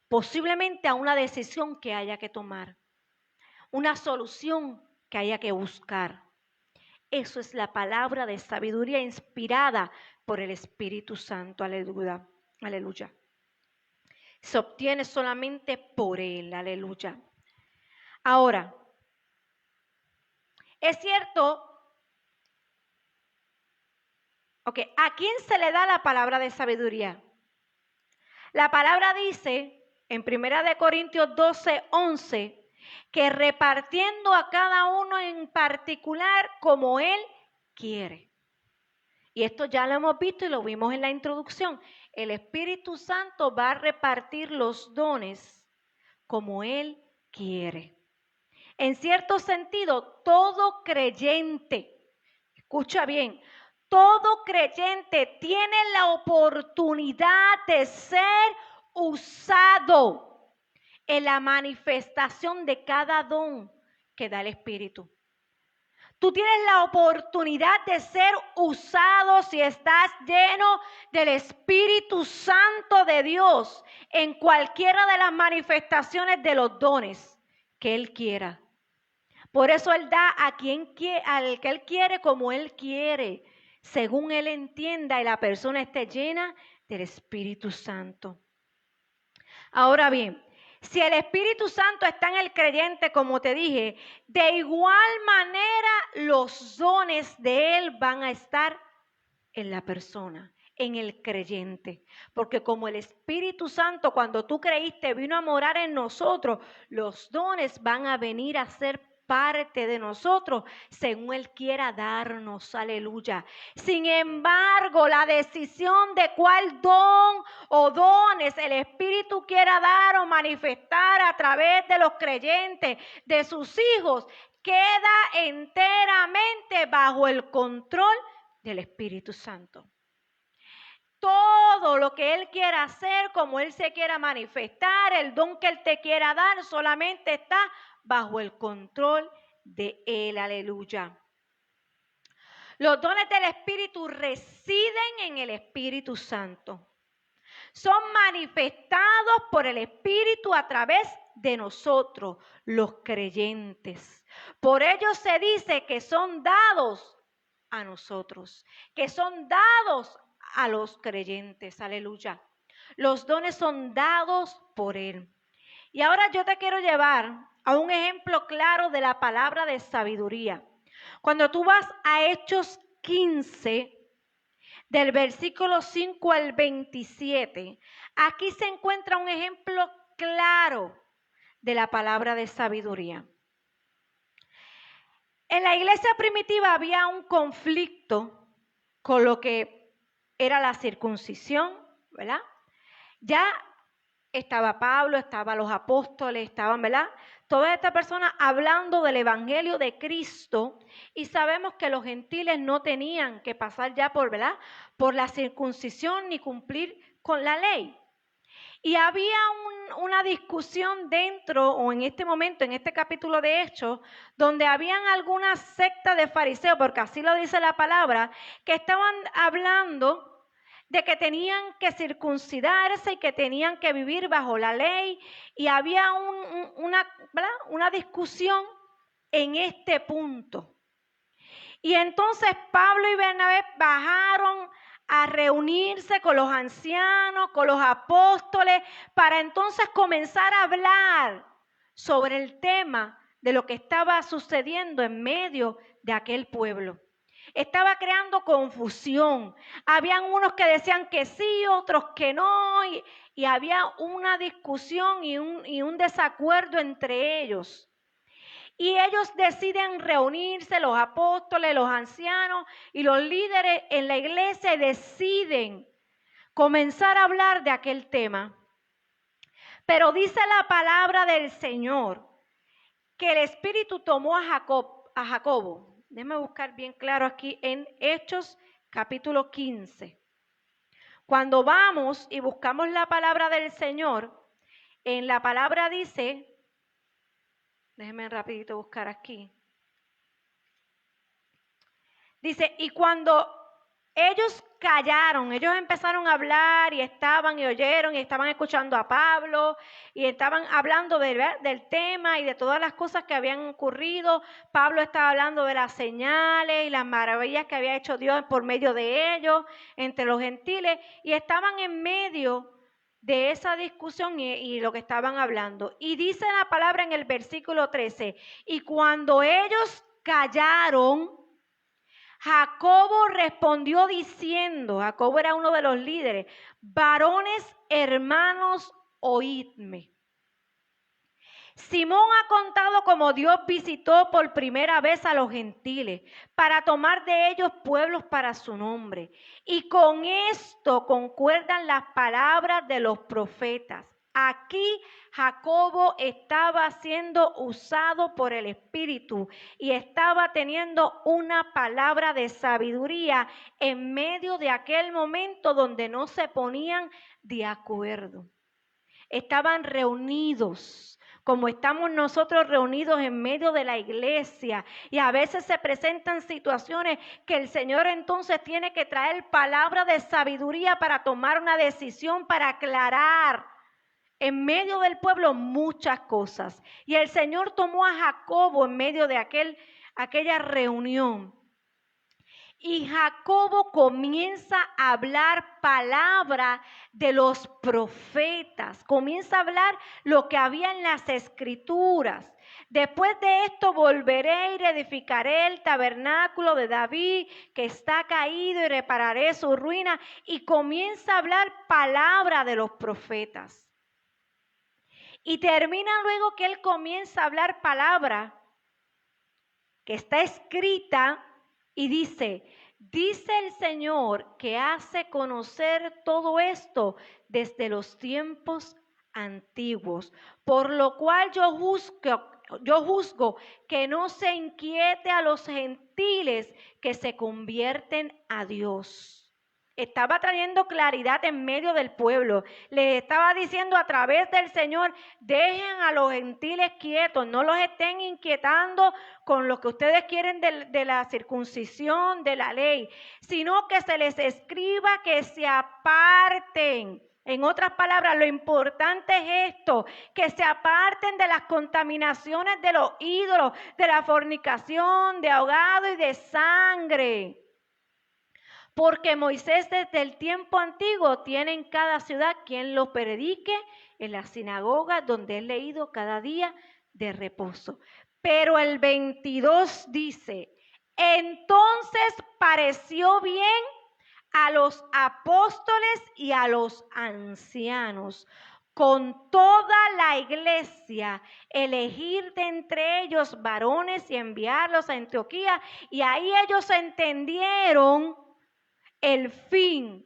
Speaker 2: posiblemente a una decisión que haya que tomar, una solución que haya que buscar. Eso es la palabra de sabiduría inspirada por el Espíritu Santo, aleluya, aleluya. Se obtiene solamente por Él, aleluya. Ahora, es cierto. Ok, ¿a quién se le da la palabra de sabiduría? La palabra dice en 1 Corintios 12:11 que repartiendo a cada uno en particular como Él quiere. Y esto ya lo hemos visto y lo vimos en la introducción. El Espíritu Santo va a repartir los dones como Él quiere. En cierto sentido, todo creyente, escucha bien, todo creyente tiene la oportunidad de ser usado en la manifestación de cada don que da el Espíritu. Tú tienes la oportunidad de ser usado si estás lleno del Espíritu Santo de Dios en cualquiera de las manifestaciones de los dones que Él quiera. Por eso Él da a quien al que Él quiere como Él quiere, según Él entienda y la persona esté llena del Espíritu Santo. Ahora bien, si el Espíritu Santo está en el creyente, como te dije, de igual manera los dones de Él van a estar en la persona, en el creyente. Porque como el Espíritu Santo, cuando tú creíste, vino a morar en nosotros, los dones van a venir a ser parte de nosotros según Él quiera darnos, aleluya. Sin embargo, la decisión de cuál don o dones el Espíritu quiera dar o manifestar a través de los creyentes, de sus hijos, queda enteramente bajo el control del Espíritu Santo. Todo lo que Él quiera hacer, como Él se quiera manifestar, el don que Él te quiera dar, solamente está bajo el control de Él, aleluya. Los dones del Espíritu residen en el Espíritu Santo. Son manifestados por el Espíritu a través de nosotros, los creyentes. Por ello se dice que son dados a nosotros, que son dados a los creyentes, aleluya. Los dones son dados por Él. Y ahora yo te quiero llevar a un ejemplo claro de la palabra de sabiduría. Cuando tú vas a Hechos 15, del versículo 5 al 27, aquí se encuentra un ejemplo claro de la palabra de sabiduría. En la iglesia primitiva había un conflicto con lo que era la circuncisión, ¿verdad? Ya estaba Pablo, estaban los apóstoles, estaban, ¿verdad? Todas estas personas hablando del evangelio de Cristo, y sabemos que los gentiles no tenían que pasar ya por, ¿verdad?, por la circuncisión ni cumplir con la ley. Y había una discusión dentro, o en este momento, en este capítulo de Hechos, donde habían algunas sectas de fariseos, porque así lo dice la palabra, que estaban hablando de que tenían que circuncidarse y que tenían que vivir bajo la ley, y había una discusión en este punto. Y entonces Pablo y Bernabé bajaron a reunirse con los ancianos, con los apóstoles, para entonces comenzar a hablar sobre el tema de lo que estaba sucediendo en medio de aquel pueblo. Estaba creando confusión. Habían unos que decían que sí, otros que no, y había una discusión y un desacuerdo entre ellos. Y ellos deciden reunirse, los apóstoles, los ancianos y los líderes en la iglesia, y deciden comenzar a hablar de aquel tema. Pero dice la palabra del Señor que el Espíritu tomó a Jacobo. Déjame buscar bien claro aquí en Hechos capítulo 15. Cuando vamos y buscamos la palabra del Señor, en la palabra dice... Déjenme rapidito buscar aquí. Dice, y cuando ellos callaron, ellos empezaron a hablar y oyeron y estaban escuchando a Pablo y estaban hablando del tema y de todas las cosas que habían ocurrido. Pablo estaba hablando de las señales y las maravillas que había hecho Dios por medio de ellos entre los gentiles, y estaban en medio de esa discusión y lo que estaban hablando. Y dice la palabra en el versículo 13, y cuando ellos callaron, Jacobo respondió diciendo, Jacobo era uno de los líderes, varones hermanos, oídme. Simón ha contado cómo Dios visitó por primera vez a los gentiles para tomar de ellos pueblos para su nombre. Y con esto concuerdan las palabras de los profetas. Aquí Jacobo estaba siendo usado por el Espíritu y estaba teniendo una palabra de sabiduría en medio de aquel momento donde no se ponían de acuerdo. Estaban reunidos, como estamos nosotros reunidos en medio de la iglesia, y a veces se presentan situaciones que el Señor entonces tiene que traer palabra de sabiduría para tomar una decisión, para aclarar en medio del pueblo muchas cosas. Y el Señor tomó a Jacobo en medio de aquella reunión. Y Jacobo comienza a hablar palabra de los profetas, comienza a hablar lo que había en las escrituras. Después de esto volveré y reedificaré el tabernáculo de David que está caído y repararé su ruina. Y comienza a hablar palabra de los profetas. Y termina luego que él comienza a hablar palabra que está escrita y dice el Señor que hace conocer todo esto desde los tiempos antiguos, por lo cual yo juzgo que no se inquiete a los gentiles que se convierten a Dios. Estaba trayendo claridad en medio del pueblo. Les estaba diciendo a través del Señor, dejen a los gentiles quietos, no los estén inquietando con lo que ustedes quieren de la circuncisión, de la ley, sino que se les escriba que se aparten. En otras palabras, lo importante es esto, que se aparten de las contaminaciones de los ídolos, de la fornicación, de ahogado y de sangre. Porque Moisés desde el tiempo antiguo tiene en cada ciudad quien lo predique en la sinagoga donde es leído cada día de reposo. Pero el 22 dice, entonces pareció bien a los apóstoles y a los ancianos, con toda la iglesia, elegir de entre ellos varones y enviarlos a Antioquía. Y ahí ellos entendieron el fin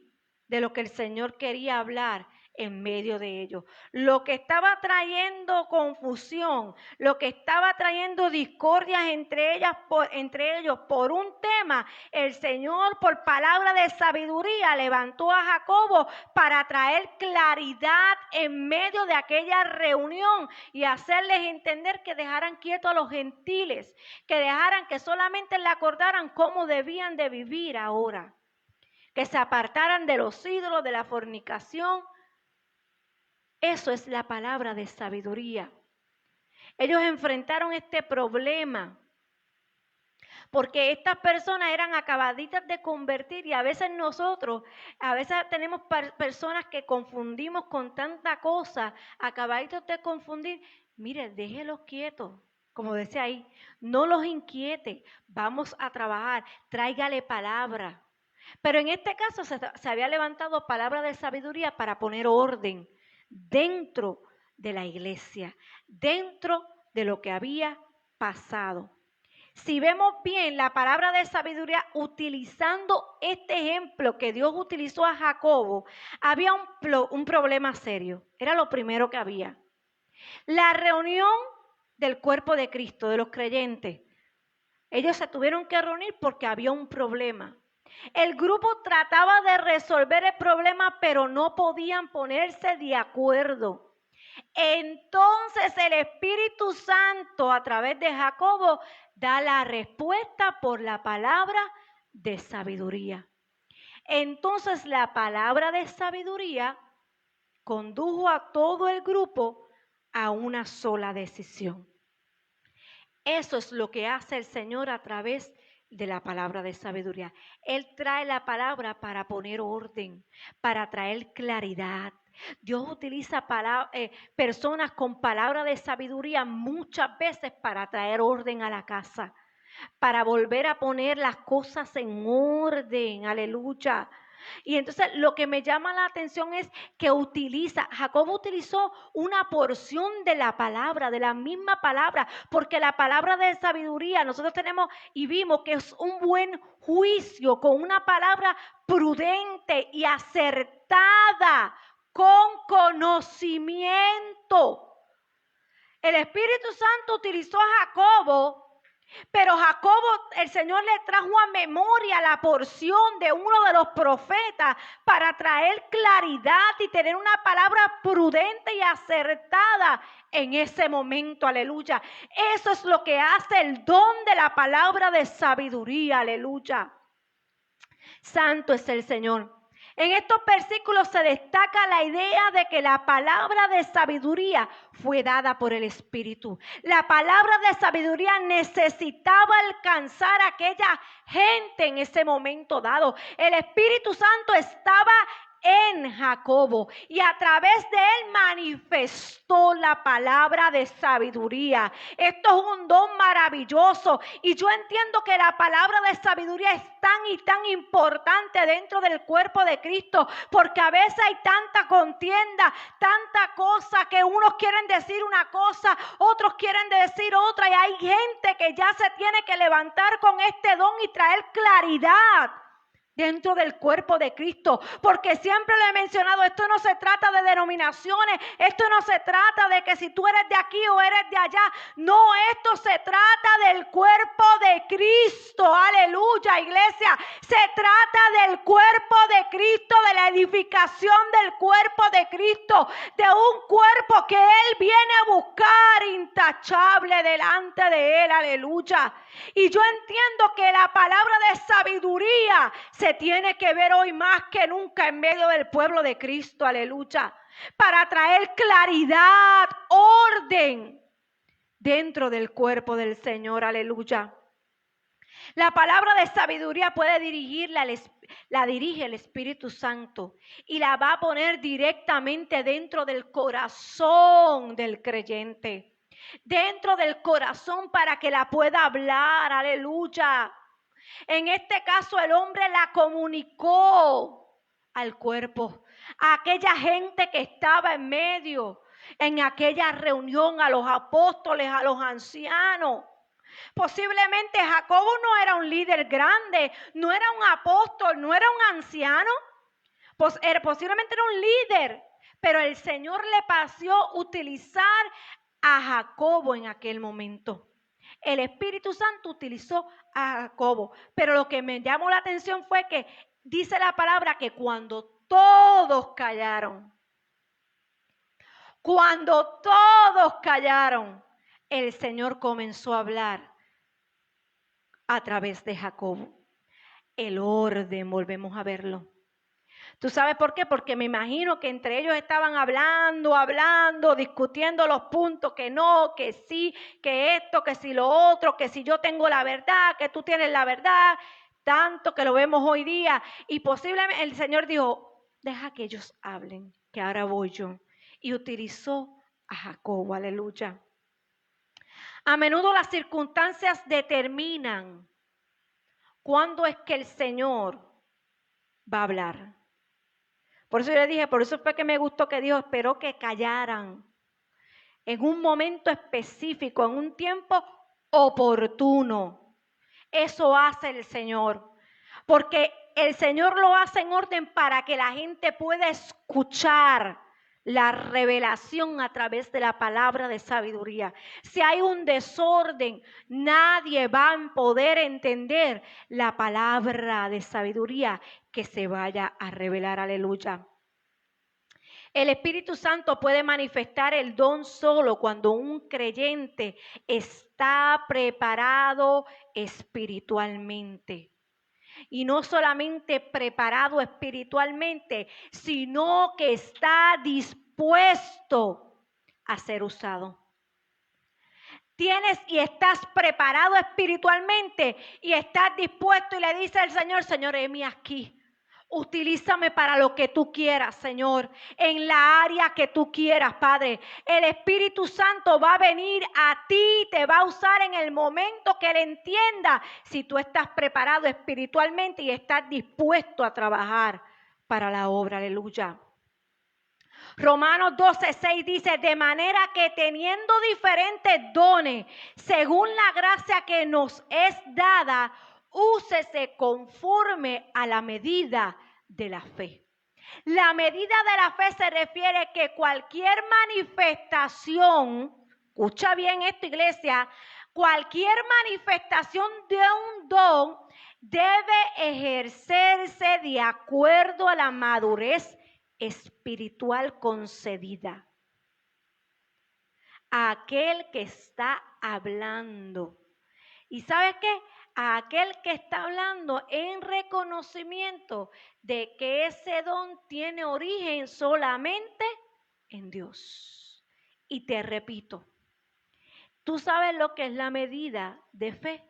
Speaker 2: de lo que el Señor quería hablar en medio de ellos. Lo que estaba trayendo confusión, lo que estaba trayendo discordias entre ellos por un tema, el Señor por palabra de sabiduría levantó a Jacobo para traer claridad en medio de aquella reunión y hacerles entender que dejaran quietos a los gentiles, que solamente le acordaran cómo debían de vivir ahora, que se apartaran de los ídolos, de la fornicación. Eso es la palabra de sabiduría. Ellos enfrentaron este problema porque estas personas eran acabaditas de convertir, y a veces tenemos personas que confundimos con tanta cosa, acabaditos de confundir. Mire, déjelos quietos, como decía ahí, no los inquiete, vamos a trabajar, tráigale palabra. Pero en este caso se había levantado palabra de sabiduría para poner orden dentro de la iglesia, dentro de lo que había pasado. Si vemos bien la palabra de sabiduría, utilizando este ejemplo que Dios utilizó a Jacobo, había un problema serio. Era lo primero que había. La reunión del cuerpo de Cristo, de los creyentes. Ellos se tuvieron que reunir porque había un problema. El grupo trataba de resolver el problema, pero no podían ponerse de acuerdo. Entonces el Espíritu Santo, a través de Jacobo, da la respuesta por la palabra de sabiduría. Entonces la palabra de sabiduría condujo a todo el grupo a una sola decisión. Eso es lo que hace el Señor a través de la palabra de sabiduría. Él trae la palabra para poner orden, para traer claridad. Dios utiliza personas con palabra de sabiduría muchas veces para traer orden a la casa, para volver a poner las cosas en orden. Aleluya. Y entonces lo que me llama la atención es que Jacob utilizó una porción de la palabra, de la misma palabra, porque la palabra de sabiduría nosotros tenemos y vimos que es un buen juicio con una palabra prudente y acertada, con conocimiento. El Espíritu Santo utilizó a Jacobo, pero Jacobo, el Señor le trajo a memoria la porción de uno de los profetas para traer claridad y tener una palabra prudente y acertada en ese momento. Aleluya. Eso es lo que hace el don de la palabra de sabiduría. Aleluya. Santo es el Señor. En estos versículos se destaca la idea de que la palabra de sabiduría fue dada por el Espíritu. La palabra de sabiduría necesitaba alcanzar a aquella gente en ese momento dado. El Espíritu Santo estaba en Jacobo y a través de él manifestó la palabra de sabiduría. Esto es un don maravilloso y yo entiendo que la palabra de sabiduría es tan y tan importante dentro del cuerpo de Cristo, porque a veces hay tanta contienda, tanta cosa, que unos quieren decir una cosa, otros quieren decir otra, y hay gente que ya se tiene que levantar con este don y traer claridad dentro del cuerpo de Cristo, porque siempre le he mencionado, esto no se trata de denominaciones, esto no se trata de que si tú eres de aquí o eres de allá, no, esto se trata del cuerpo de Cristo. Aleluya, iglesia, se trata del cuerpo de Cristo, de la edificación del cuerpo de Cristo, de un cuerpo que Él viene a buscar intachable delante de Él. Aleluya. Y yo entiendo que la palabra de sabiduría se tiene que ver hoy más que nunca en medio del pueblo de Cristo. Aleluya. Para traer claridad, orden dentro del cuerpo del Señor. Aleluya. La palabra de sabiduría puede la dirige el Espíritu Santo y la va a poner directamente dentro del corazón del creyente. Dentro del corazón para que la pueda hablar. Aleluya. En este caso el hombre la comunicó al cuerpo, a aquella gente que estaba en medio, en aquella reunión, a los apóstoles, a los ancianos. Posiblemente Jacobo no era un líder grande, no era un apóstol, no era un anciano, posiblemente era un líder, pero el Señor le pareció utilizar a Jacobo en aquel momento. El Espíritu Santo utilizó a Jacobo, pero lo que me llamó la atención fue que dice la palabra que cuando todos callaron, el Señor comenzó a hablar a través de Jacobo. El orden, volvemos a verlo. ¿Tú sabes por qué? Porque me imagino que entre ellos estaban hablando, discutiendo los puntos, que no, que sí, que esto, que si lo otro, que si yo tengo la verdad, que tú tienes la verdad, tanto que lo vemos hoy día. Y posiblemente el Señor dijo, deja que ellos hablen, que ahora voy yo. Y utilizó a Jacobo, aleluya. A menudo las circunstancias determinan cuándo es que el Señor va a hablar. Por eso yo le dije, por eso fue que me gustó que Dios esperó que callaran en un momento específico, en un tiempo oportuno. Eso hace el Señor, porque el Señor lo hace en orden para que la gente pueda escuchar la revelación a través de la palabra de sabiduría. Si hay un desorden, nadie va a poder entender la palabra de sabiduría que se vaya a revelar. Aleluya. El Espíritu Santo puede manifestar el don solo cuando un creyente está preparado espiritualmente. Y no solamente preparado espiritualmente, sino que está dispuesto a ser usado. Tienes y estás preparado espiritualmente y estás dispuesto y le dice al Señor, Señor, heme aquí. Utilízame para lo que tú quieras, Señor, en la área que tú quieras, Padre. El Espíritu Santo va a venir a ti, te va a usar en el momento que Él entienda si tú estás preparado espiritualmente y estás dispuesto a trabajar para la obra. Aleluya. Romanos 12:6 dice, de manera que teniendo diferentes dones, según la gracia que nos es dada, úsese conforme a la medida de la fe. La medida de la fe se refiere que cualquier manifestación, escucha bien esto, iglesia, cualquier manifestación de un don debe ejercerse de acuerdo a la madurez espiritual concedida a aquel que está hablando. ¿Y sabes qué? A aquel que está hablando en reconocimiento de que ese don tiene origen solamente en Dios. Y te repito, tú sabes lo que es la medida de fe.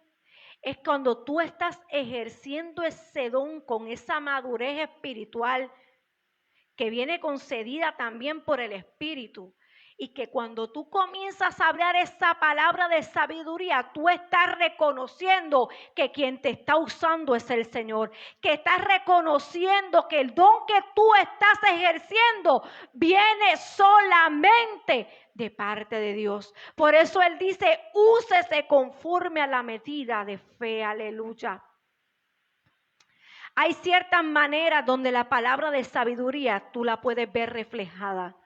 Speaker 2: Es cuando tú estás ejerciendo ese don con esa madurez espiritual que viene concedida también por el Espíritu. Y que cuando tú comienzas a hablar esa palabra de sabiduría, tú estás reconociendo que quien te está usando es el Señor. Que estás reconociendo que el don que tú estás ejerciendo viene solamente de parte de Dios. Por eso Él dice, úsese conforme a la medida de fe. Aleluya. Hay ciertas maneras donde la palabra de sabiduría tú la puedes ver reflejada.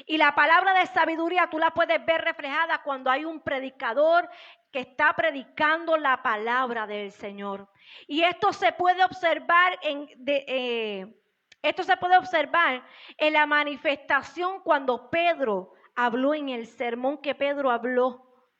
Speaker 2: Y la palabra de sabiduría tú la puedes ver reflejada cuando hay un predicador que está predicando la palabra del Señor. Y esto se puede observar en la manifestación cuando Pedro habló en el sermón que Pedro habló.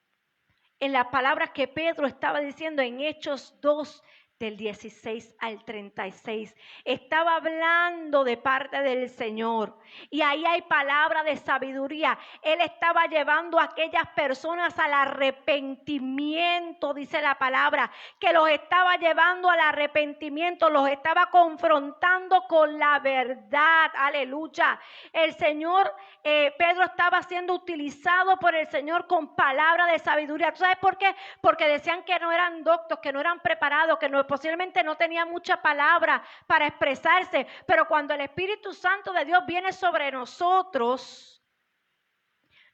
Speaker 2: En las palabras que Pedro estaba diciendo en Hechos 2, del 16 al 36. Estaba hablando de parte del Señor. Y ahí hay palabra de sabiduría. Él estaba llevando a aquellas personas al arrepentimiento, dice la palabra, que los estaba llevando al arrepentimiento, los estaba confrontando con la verdad. Aleluya. El Señor, Pedro estaba siendo utilizado por el Señor con palabra de sabiduría. ¿Tú sabes por qué? Porque decían que no eran doctos, que no eran preparados, que posiblemente no tenían mucha palabra para expresarse. Pero cuando el Espíritu Santo de Dios viene sobre nosotros,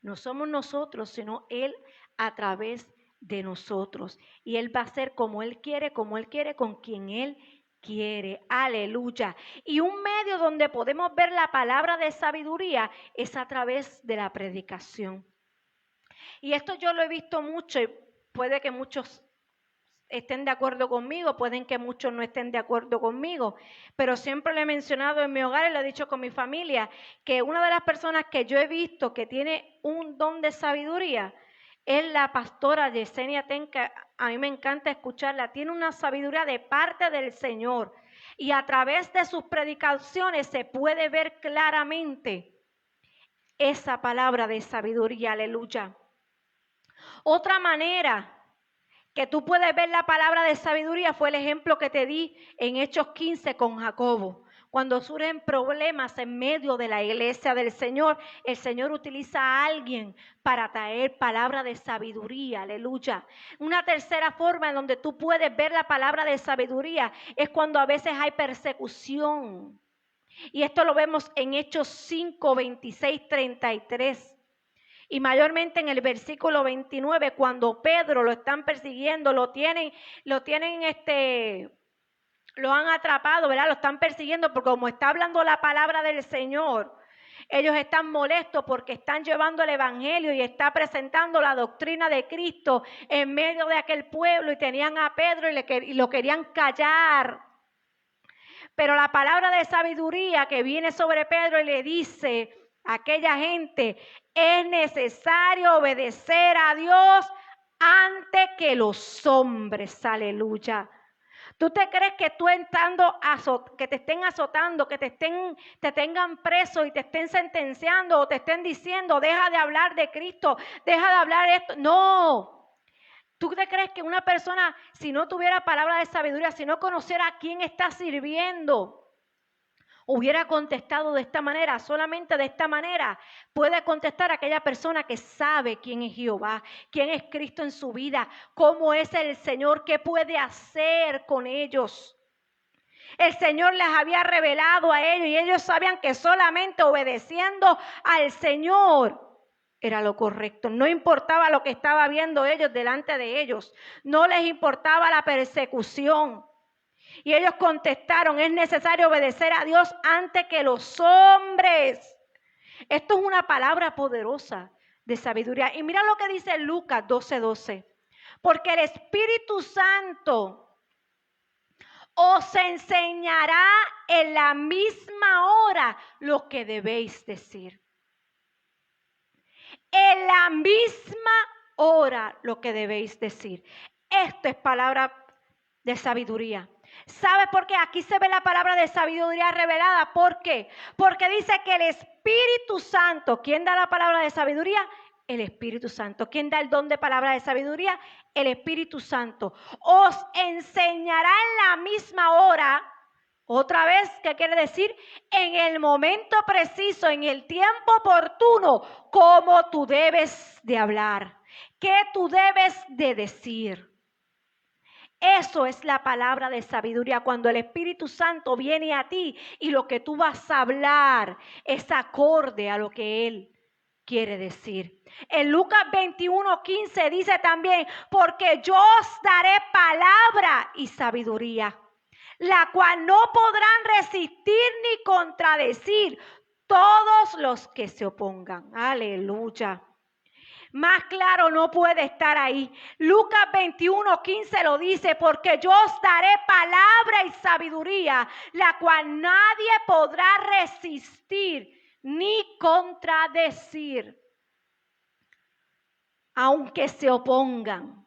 Speaker 2: no somos nosotros, sino Él a través de nosotros. Y Él va a ser como Él quiere, con quien Él quiere. Aleluya. Y un medio donde podemos ver la palabra de sabiduría es a través de la predicación. Y esto yo lo he visto mucho y puede que muchos estén de acuerdo conmigo, pueden que muchos no estén de acuerdo conmigo, pero siempre lo he mencionado en mi hogar y lo he dicho con mi familia, que una de las personas que yo he visto que tiene un don de sabiduría es la pastora Yesenia Tenca. A mí me encanta escucharla, tiene una sabiduría de parte del Señor y a través de sus predicaciones se puede ver claramente esa palabra de sabiduría. Aleluya. Otra manera que tú puedes ver la palabra de sabiduría fue el ejemplo que te di en Hechos 15 con Jacobo. Cuando surgen problemas en medio de la iglesia del Señor, el Señor utiliza a alguien para traer palabra de sabiduría. Aleluya. Una tercera forma en donde tú puedes ver la palabra de sabiduría es cuando a veces hay persecución. Y esto lo vemos en Hechos 5, 26, 33. Y mayormente en el versículo 29, cuando Pedro lo están persiguiendo, lo han atrapado, ¿verdad? Lo están persiguiendo porque como está hablando la palabra del Señor, ellos están molestos porque están llevando el evangelio y está presentando la doctrina de Cristo en medio de aquel pueblo y tenían a Pedro y lo querían callar. Pero la palabra de sabiduría que viene sobre Pedro y le dice a aquella gente: es necesario obedecer a Dios antes que los hombres. Aleluya. ¿Tú te crees que tú que te estén azotando, que te tengan preso y te estén sentenciando o te estén diciendo deja de hablar de Cristo, deja de hablar esto? No. ¿Tú te crees que una persona, si no tuviera palabra de sabiduría, si no conociera a quién está sirviendo, hubiera contestado de esta manera? Solamente de esta manera puede contestar aquella persona que sabe quién es Jehová, quién es Cristo en su vida, cómo es el Señor, qué puede hacer con ellos. El Señor les había revelado a ellos y ellos sabían que solamente obedeciendo al Señor era lo correcto. No importaba lo que estaba viendo ellos delante de ellos. No les importaba la persecución. Y ellos contestaron: es necesario obedecer a Dios antes que los hombres. Esto es una palabra poderosa de sabiduría. Y mira lo que dice Lucas 12:12. Porque el Espíritu Santo os enseñará en la misma hora lo que debéis decir. En la misma hora lo que debéis decir. Esto es palabra de sabiduría. ¿Sabes por qué? Aquí se ve la palabra de sabiduría revelada. ¿Por qué? Porque dice que el Espíritu Santo, ¿quién da la palabra de sabiduría? El Espíritu Santo. ¿Quién da el don de palabra de sabiduría? El Espíritu Santo. Os enseñará en la misma hora. Otra vez, ¿qué quiere decir? En el momento preciso, en el tiempo oportuno, cómo tú debes de hablar, qué tú debes de decir. Eso es la palabra de sabiduría, cuando el Espíritu Santo viene a ti y lo que tú vas a hablar es acorde a lo que Él quiere decir. En Lucas 21:15 dice también: porque yo os daré palabra y sabiduría, la cual no podrán resistir ni contradecir todos los que se opongan. Aleluya. Más claro no puede estar ahí. Lucas 21:15 lo dice: porque yo os daré palabra y sabiduría, la cual nadie podrá resistir ni contradecir, aunque se opongan.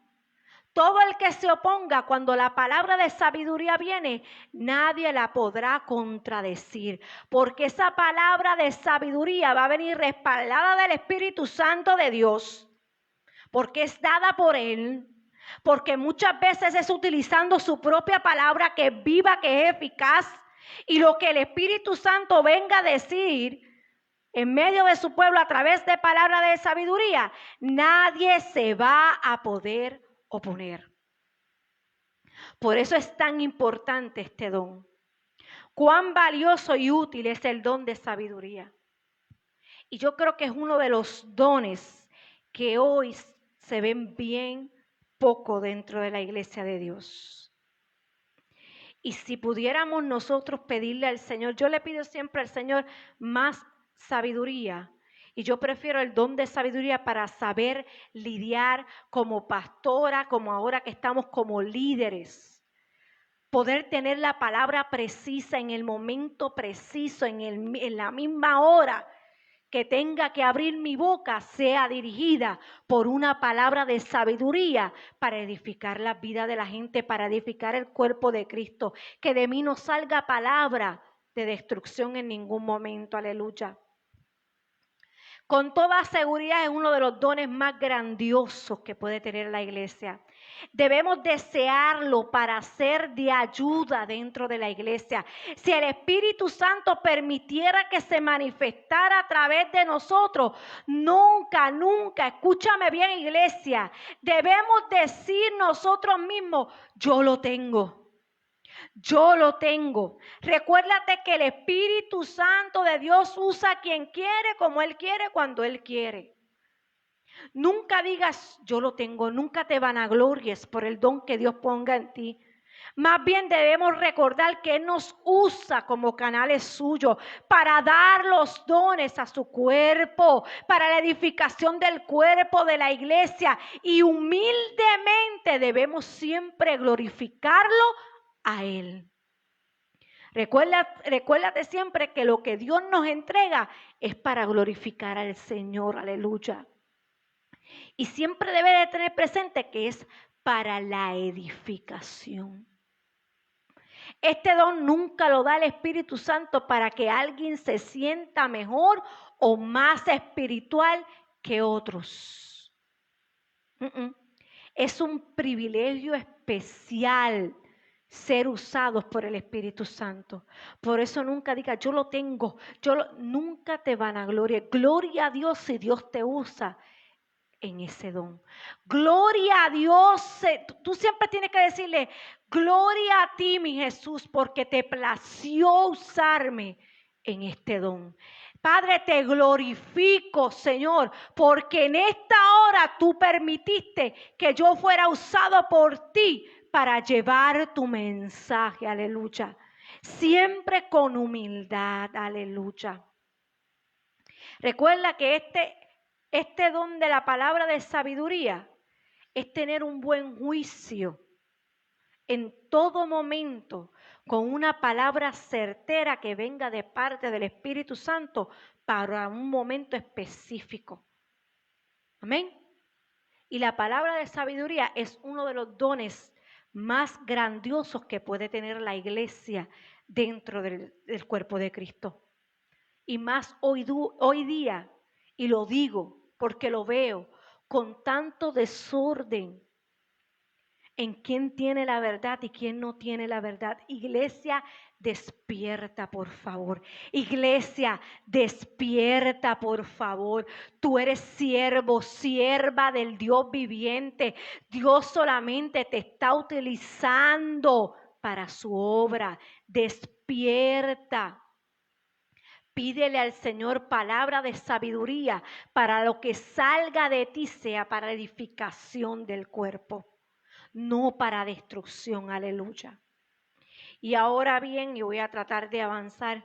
Speaker 2: Todo el que se oponga cuando la palabra de sabiduría viene, nadie la podrá contradecir, porque esa palabra de sabiduría va a venir respaldada del Espíritu Santo de Dios, porque es dada por Él, porque muchas veces es utilizando su propia palabra que es viva, que es eficaz, y lo que el Espíritu Santo venga a decir en medio de su pueblo a través de palabra de sabiduría, nadie se va a poder oponer. Por eso es tan importante este don. Cuán valioso y útil es el don de sabiduría. Y yo creo que es uno de los dones que hoy se ven bien poco dentro de la iglesia de Dios. Y si pudiéramos nosotros pedirle al Señor, yo le pido siempre al Señor más sabiduría. Y yo prefiero el don de sabiduría para saber lidiar como pastora, como ahora que estamos como líderes. Poder tener la palabra precisa en el momento preciso, en la misma hora que tenga que abrir mi boca, sea dirigida por una palabra de sabiduría para edificar la vida de la gente, para edificar el cuerpo de Cristo. Que de mí no salga palabra de destrucción en ningún momento. Aleluya. Con toda seguridad es uno de los dones más grandiosos que puede tener la iglesia. Debemos desearlo para ser de ayuda dentro de la iglesia. Si el Espíritu Santo permitiera que se manifestara a través de nosotros, nunca, escúchame bien iglesia, debemos decir nosotros mismos, yo lo tengo. Yo lo tengo. Recuérdate que el Espíritu Santo de Dios usa a quien quiere, como Él quiere, cuando Él quiere. Nunca digas, yo lo tengo. Nunca te vanaglories por el don que Dios ponga en ti. Más bien debemos recordar que Él nos usa como canales suyos para dar los dones a su cuerpo, para la edificación del cuerpo de la iglesia. Y humildemente debemos siempre glorificarlo a Él. Recuérdate siempre que lo que Dios nos entrega es para glorificar al Señor, aleluya. Y siempre debe de tener presente que es para la edificación. Este don nunca lo da el Espíritu Santo para que alguien se sienta mejor o más espiritual que otros. Es un privilegio especial ser usados por el Espíritu Santo. Por eso nunca digas, yo lo tengo, nunca te vanaglories. Gloria a Dios si Dios te usa en ese don. Gloria a Dios. Tú siempre tienes que decirle, gloria a ti, mi Jesús, porque te plació usarme en este don. Padre, te glorifico, Señor, porque en esta hora tú permitiste que yo fuera usado por ti para llevar tu mensaje, aleluya. Siempre con humildad, aleluya. Recuerda que este don de la palabra de sabiduría es tener un buen juicio en todo momento, con una palabra certera que venga de parte del Espíritu Santo para un momento específico. Amén. Y la palabra de sabiduría es uno de los dones más grandiosos que puede tener la iglesia dentro del cuerpo de Cristo. Y más hoy día, y lo digo porque lo veo, con tanto desorden en quién tiene la verdad y quién no tiene la verdad. Iglesia, despierta, por favor. Iglesia, despierta, por favor. Tú eres siervo, sierva del Dios viviente. Dios solamente te está utilizando para su obra. Despierta. Pídele al Señor palabra de sabiduría para lo que salga de ti sea para edificación del cuerpo, no para destrucción, aleluya. Y ahora bien, yo voy a tratar de avanzar.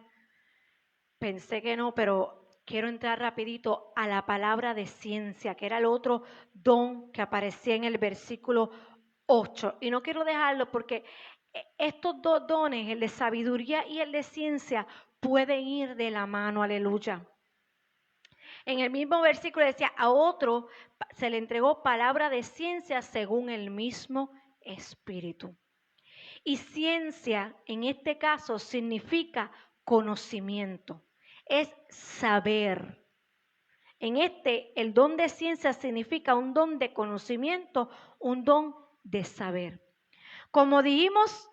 Speaker 2: Pensé que no, pero quiero entrar rapidito a la palabra de ciencia, que era el otro don que aparecía en el versículo 8. Y no quiero dejarlo porque estos dos dones, el de sabiduría y el de ciencia, pueden ir de la mano, aleluya. En el mismo versículo decía, a otro se le entregó palabra de ciencia según el mismo Espíritu. Y ciencia, en este caso, significa conocimiento, es saber. El don de ciencia significa un don de conocimiento, un don de saber. Como dijimos,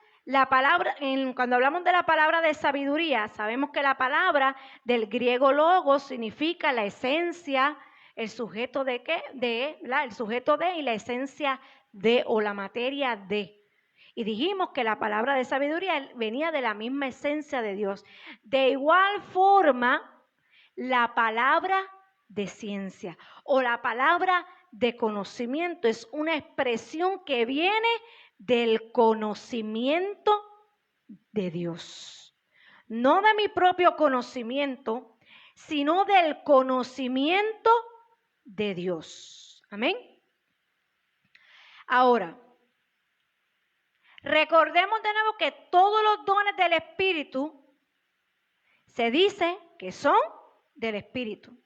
Speaker 2: cuando hablamos de la palabra de sabiduría, sabemos que la palabra del griego logos significa la esencia, el sujeto de el sujeto de y la esencia de o la materia de. Y dijimos que la palabra de sabiduría venía de la misma esencia de Dios. De igual forma, la palabra de ciencia o la palabra de conocimiento es una expresión que viene del conocimiento de Dios. No de mi propio conocimiento, sino del conocimiento de Dios. Amén. Ahora, recordemos de nuevo que todos los dones del Espíritu se dice que son del Espíritu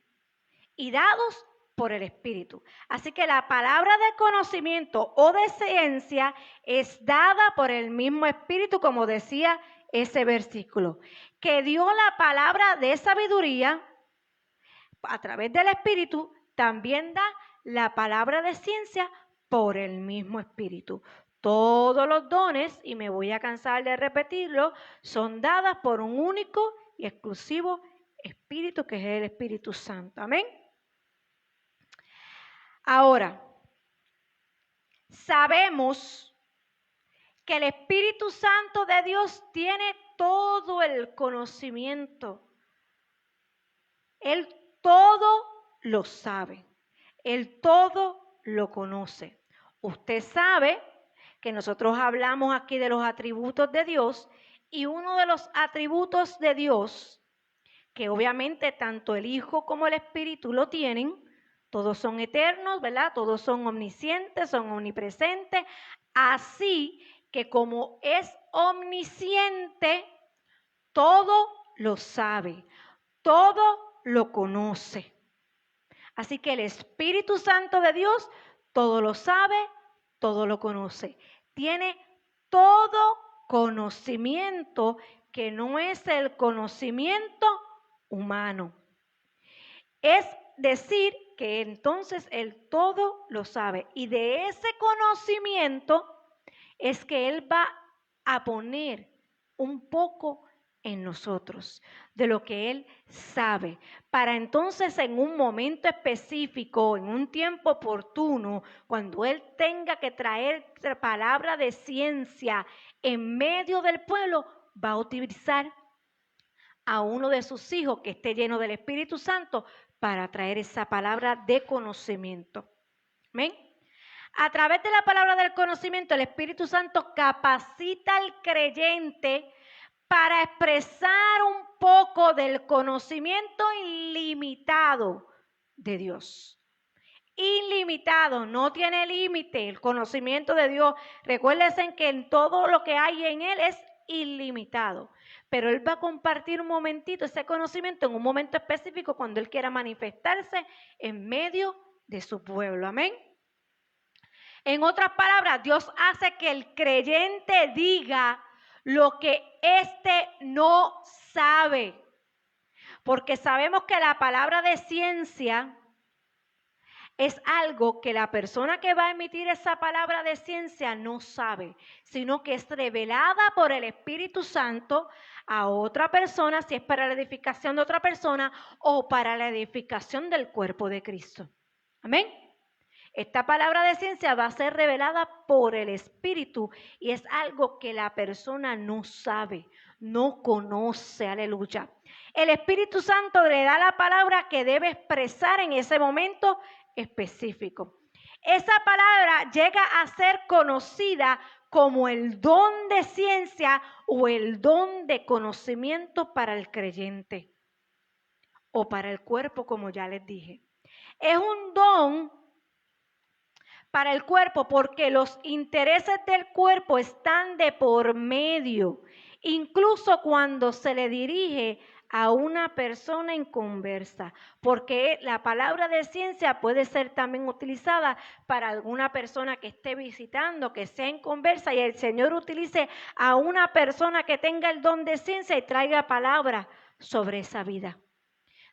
Speaker 2: y dados por el Espíritu. Así que la palabra de conocimiento o de ciencia es dada por el mismo Espíritu, como decía ese versículo, que dio la palabra de sabiduría a través del Espíritu, también da la palabra de ciencia por el mismo Espíritu. Todos los dones, y me voy a cansar de repetirlo, son dadas por un único y exclusivo Espíritu, que es el Espíritu Santo. Amén. Ahora, sabemos que el Espíritu Santo de Dios tiene todo el conocimiento. Él todo lo sabe. Él todo lo conoce. Usted sabe que nosotros hablamos aquí de los atributos de Dios y uno de los atributos de Dios, que obviamente tanto el Hijo como el Espíritu lo tienen, todos son eternos, ¿verdad? Todos son omniscientes, son omnipresentes. Así que como es omnisciente, todo lo sabe, todo lo conoce. Así que el Espíritu Santo de Dios todo lo sabe, todo lo conoce. Tiene todo conocimiento que no es el conocimiento humano. Es decir, que entonces Él todo lo sabe. Y de ese conocimiento es que Él va a poner un poco en nosotros, de lo que Él sabe, para entonces en un momento específico, en un tiempo oportuno, cuando Él tenga que traer palabra de ciencia en medio del pueblo, va a utilizar a uno de sus hijos que esté lleno del Espíritu Santo para traer esa palabra de conocimiento. ¿Amén? A través de la palabra del conocimiento, el Espíritu Santo capacita al creyente para expresar un poco del conocimiento ilimitado de Dios. Ilimitado, no tiene límite el conocimiento de Dios. Recuérdense que en todo lo que hay en Él es ilimitado. Pero Él va a compartir un momentito ese conocimiento en un momento específico cuando Él quiera manifestarse en medio de su pueblo. Amén. En otras palabras, Dios hace que el creyente diga lo que éste no sabe. Porque sabemos que la palabra de ciencia es algo que la persona que va a emitir esa palabra de ciencia no sabe, sino que es revelada por el Espíritu Santo a otra persona, si es para la edificación de otra persona o para la edificación del cuerpo de Cristo. Amén. Esta palabra de ciencia va a ser revelada por el Espíritu y es algo que la persona no sabe, no conoce, aleluya. El Espíritu Santo le da la palabra que debe expresar en ese momento específico. Esa palabra llega a ser conocida como el don de ciencia o el don de conocimiento para el creyente o para el cuerpo, como ya les dije. Es un don para el cuerpo porque los intereses del cuerpo están de por medio, incluso cuando se le dirige a una persona inconversa, porque la palabra de ciencia puede ser también utilizada para alguna persona que esté visitando, que sea inconversa, y el Señor utilice a una persona que tenga el don de ciencia y traiga palabra sobre esa vida.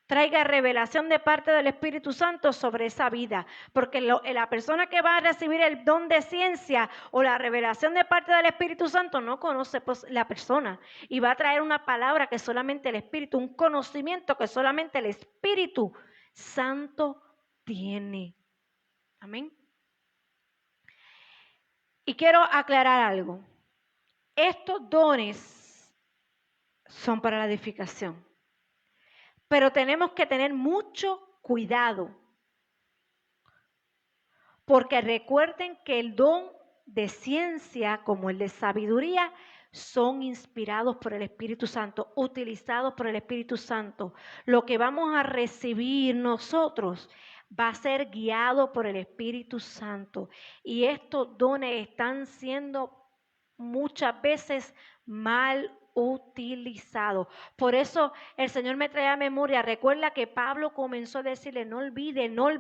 Speaker 2: Traiga revelación de parte del Espíritu Santo sobre esa vida, porque la persona que va a recibir el don de ciencia o la revelación de parte del Espíritu Santo no conoce pues la persona y va a traer una palabra que solamente el Espíritu, un conocimiento que solamente el Espíritu Santo tiene. Amén. Y quiero aclarar algo. Estos dones son para la edificación. Pero tenemos que tener mucho cuidado, porque recuerden que el don de ciencia como el de sabiduría son inspirados por el Espíritu Santo, utilizados por el Espíritu Santo. Lo que vamos a recibir nosotros va a ser guiado por el Espíritu Santo. Y estos dones están siendo muchas veces mal utilizados. Por eso el Señor me trae a memoria, recuerda que Pablo comenzó a decirle, no olviden, no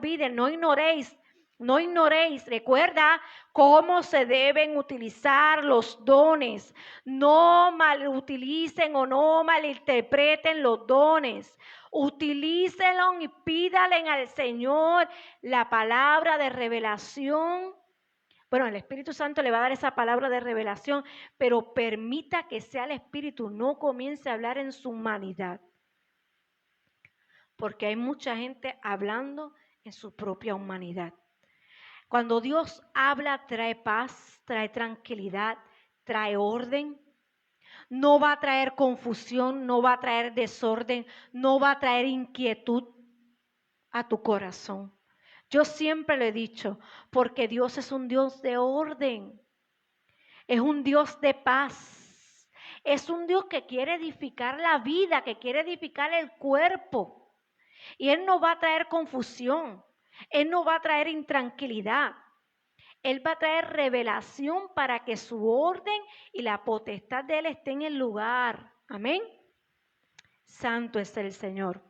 Speaker 2: ignoréis, recuerda cómo se deben utilizar los dones. No malutilicen o no malinterpreten los dones. Utilícenlos y pídale al Señor la palabra de revelación. Bueno, el Espíritu Santo le va a dar esa palabra de revelación, pero permita que sea el Espíritu, no comience a hablar en su humanidad. Porque hay mucha gente hablando en su propia humanidad. Cuando Dios habla, trae paz, trae tranquilidad, trae orden. No va a traer confusión, no va a traer desorden, no va a traer inquietud a tu corazón. Yo siempre lo he dicho, porque Dios es un Dios de orden, es un Dios de paz, es un Dios que quiere edificar la vida, que quiere edificar el cuerpo. Y Él no va a traer confusión, Él no va a traer intranquilidad. Él va a traer revelación para que su orden y la potestad de Él estén en el lugar. Amén. Santo es el Señor.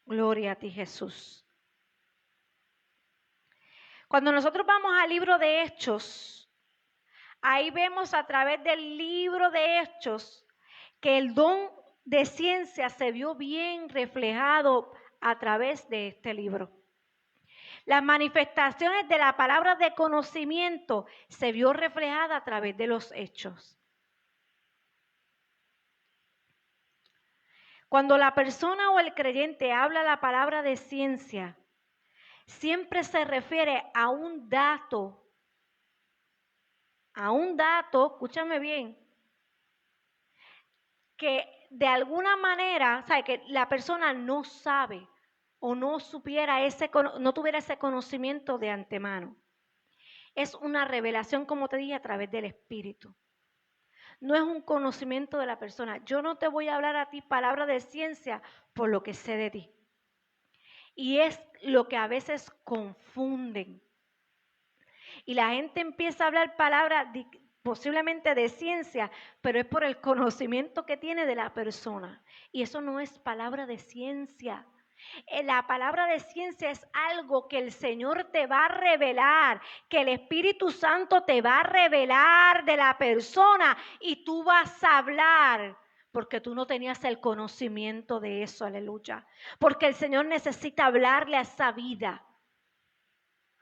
Speaker 2: Gloria a ti, Jesús. Cuando nosotros vamos al libro de Hechos, ahí vemos a través del libro de Hechos que el don de ciencia se vio bien reflejado a través de este libro. Las manifestaciones de la palabra de conocimiento se vio reflejada a través de los hechos. Cuando la persona o el creyente habla la palabra de ciencia, siempre se refiere a un dato, escúchame bien, que de alguna manera, ¿sabe? Que la persona no sabe o no tuviera ese conocimiento de antemano. Es una revelación, como te dije, a través del Espíritu. No es un conocimiento de la persona. Yo no te voy a hablar a ti palabra de ciencia por lo que sé de ti. Y es lo que a veces confunden. Y la gente empieza a hablar palabras posiblemente de ciencia, pero es por el conocimiento que tiene de la persona. Y eso no es palabra de ciencia. La palabra de ciencia es algo que el Señor te va a revelar, que el Espíritu Santo te va a revelar de la persona y tú vas a hablar, porque tú no tenías el conocimiento de eso, aleluya. Porque el Señor necesita hablarle a esa vida.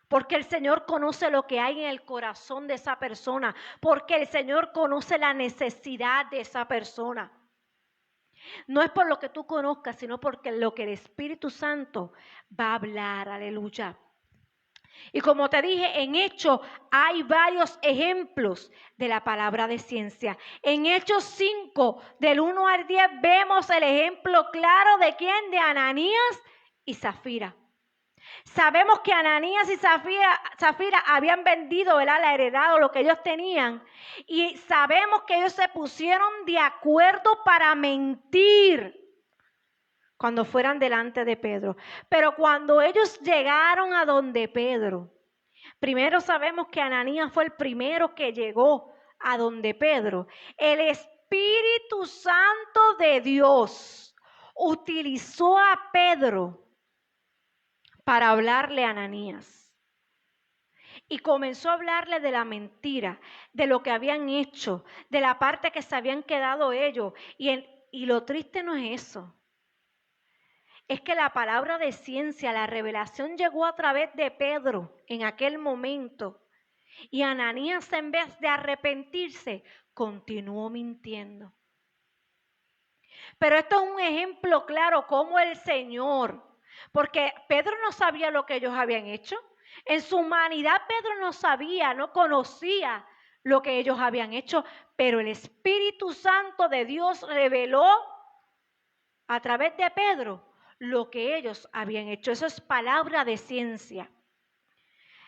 Speaker 2: Porque el Señor conoce lo que hay en el corazón de esa persona. Porque el Señor conoce la necesidad de esa persona. No es por lo que tú conozcas, sino porque lo que el Espíritu Santo va a hablar, aleluya. Y como te dije, en Hechos hay varios ejemplos de la palabra de ciencia. En Hechos 5, del 1 al 10, vemos el ejemplo claro de quién, de Ananías y Zafira. Sabemos que Ananías y Zafira habían vendido, la heredado, lo que ellos tenían. Y sabemos que ellos se pusieron de acuerdo para mentir cuando fueran delante de Pedro. Pero cuando ellos llegaron a donde Pedro, primero sabemos que Ananías fue el primero que llegó a donde Pedro, el Espíritu Santo de Dios utilizó a Pedro para hablarle a Ananías. Y comenzó a hablarle de la mentira, de lo que habían hecho, de la parte que se habían quedado ellos. Y lo triste no es eso. Es que la palabra de ciencia, la revelación llegó a través de Pedro en aquel momento. Y Ananías, en vez de arrepentirse, continuó mintiendo. Pero esto es un ejemplo claro como el Señor, porque Pedro no sabía lo que ellos habían hecho. En su humanidad Pedro no sabía, no conocía lo que ellos habían hecho, pero el Espíritu Santo de Dios reveló a través de Pedro lo que ellos habían hecho. Eso es palabra de ciencia.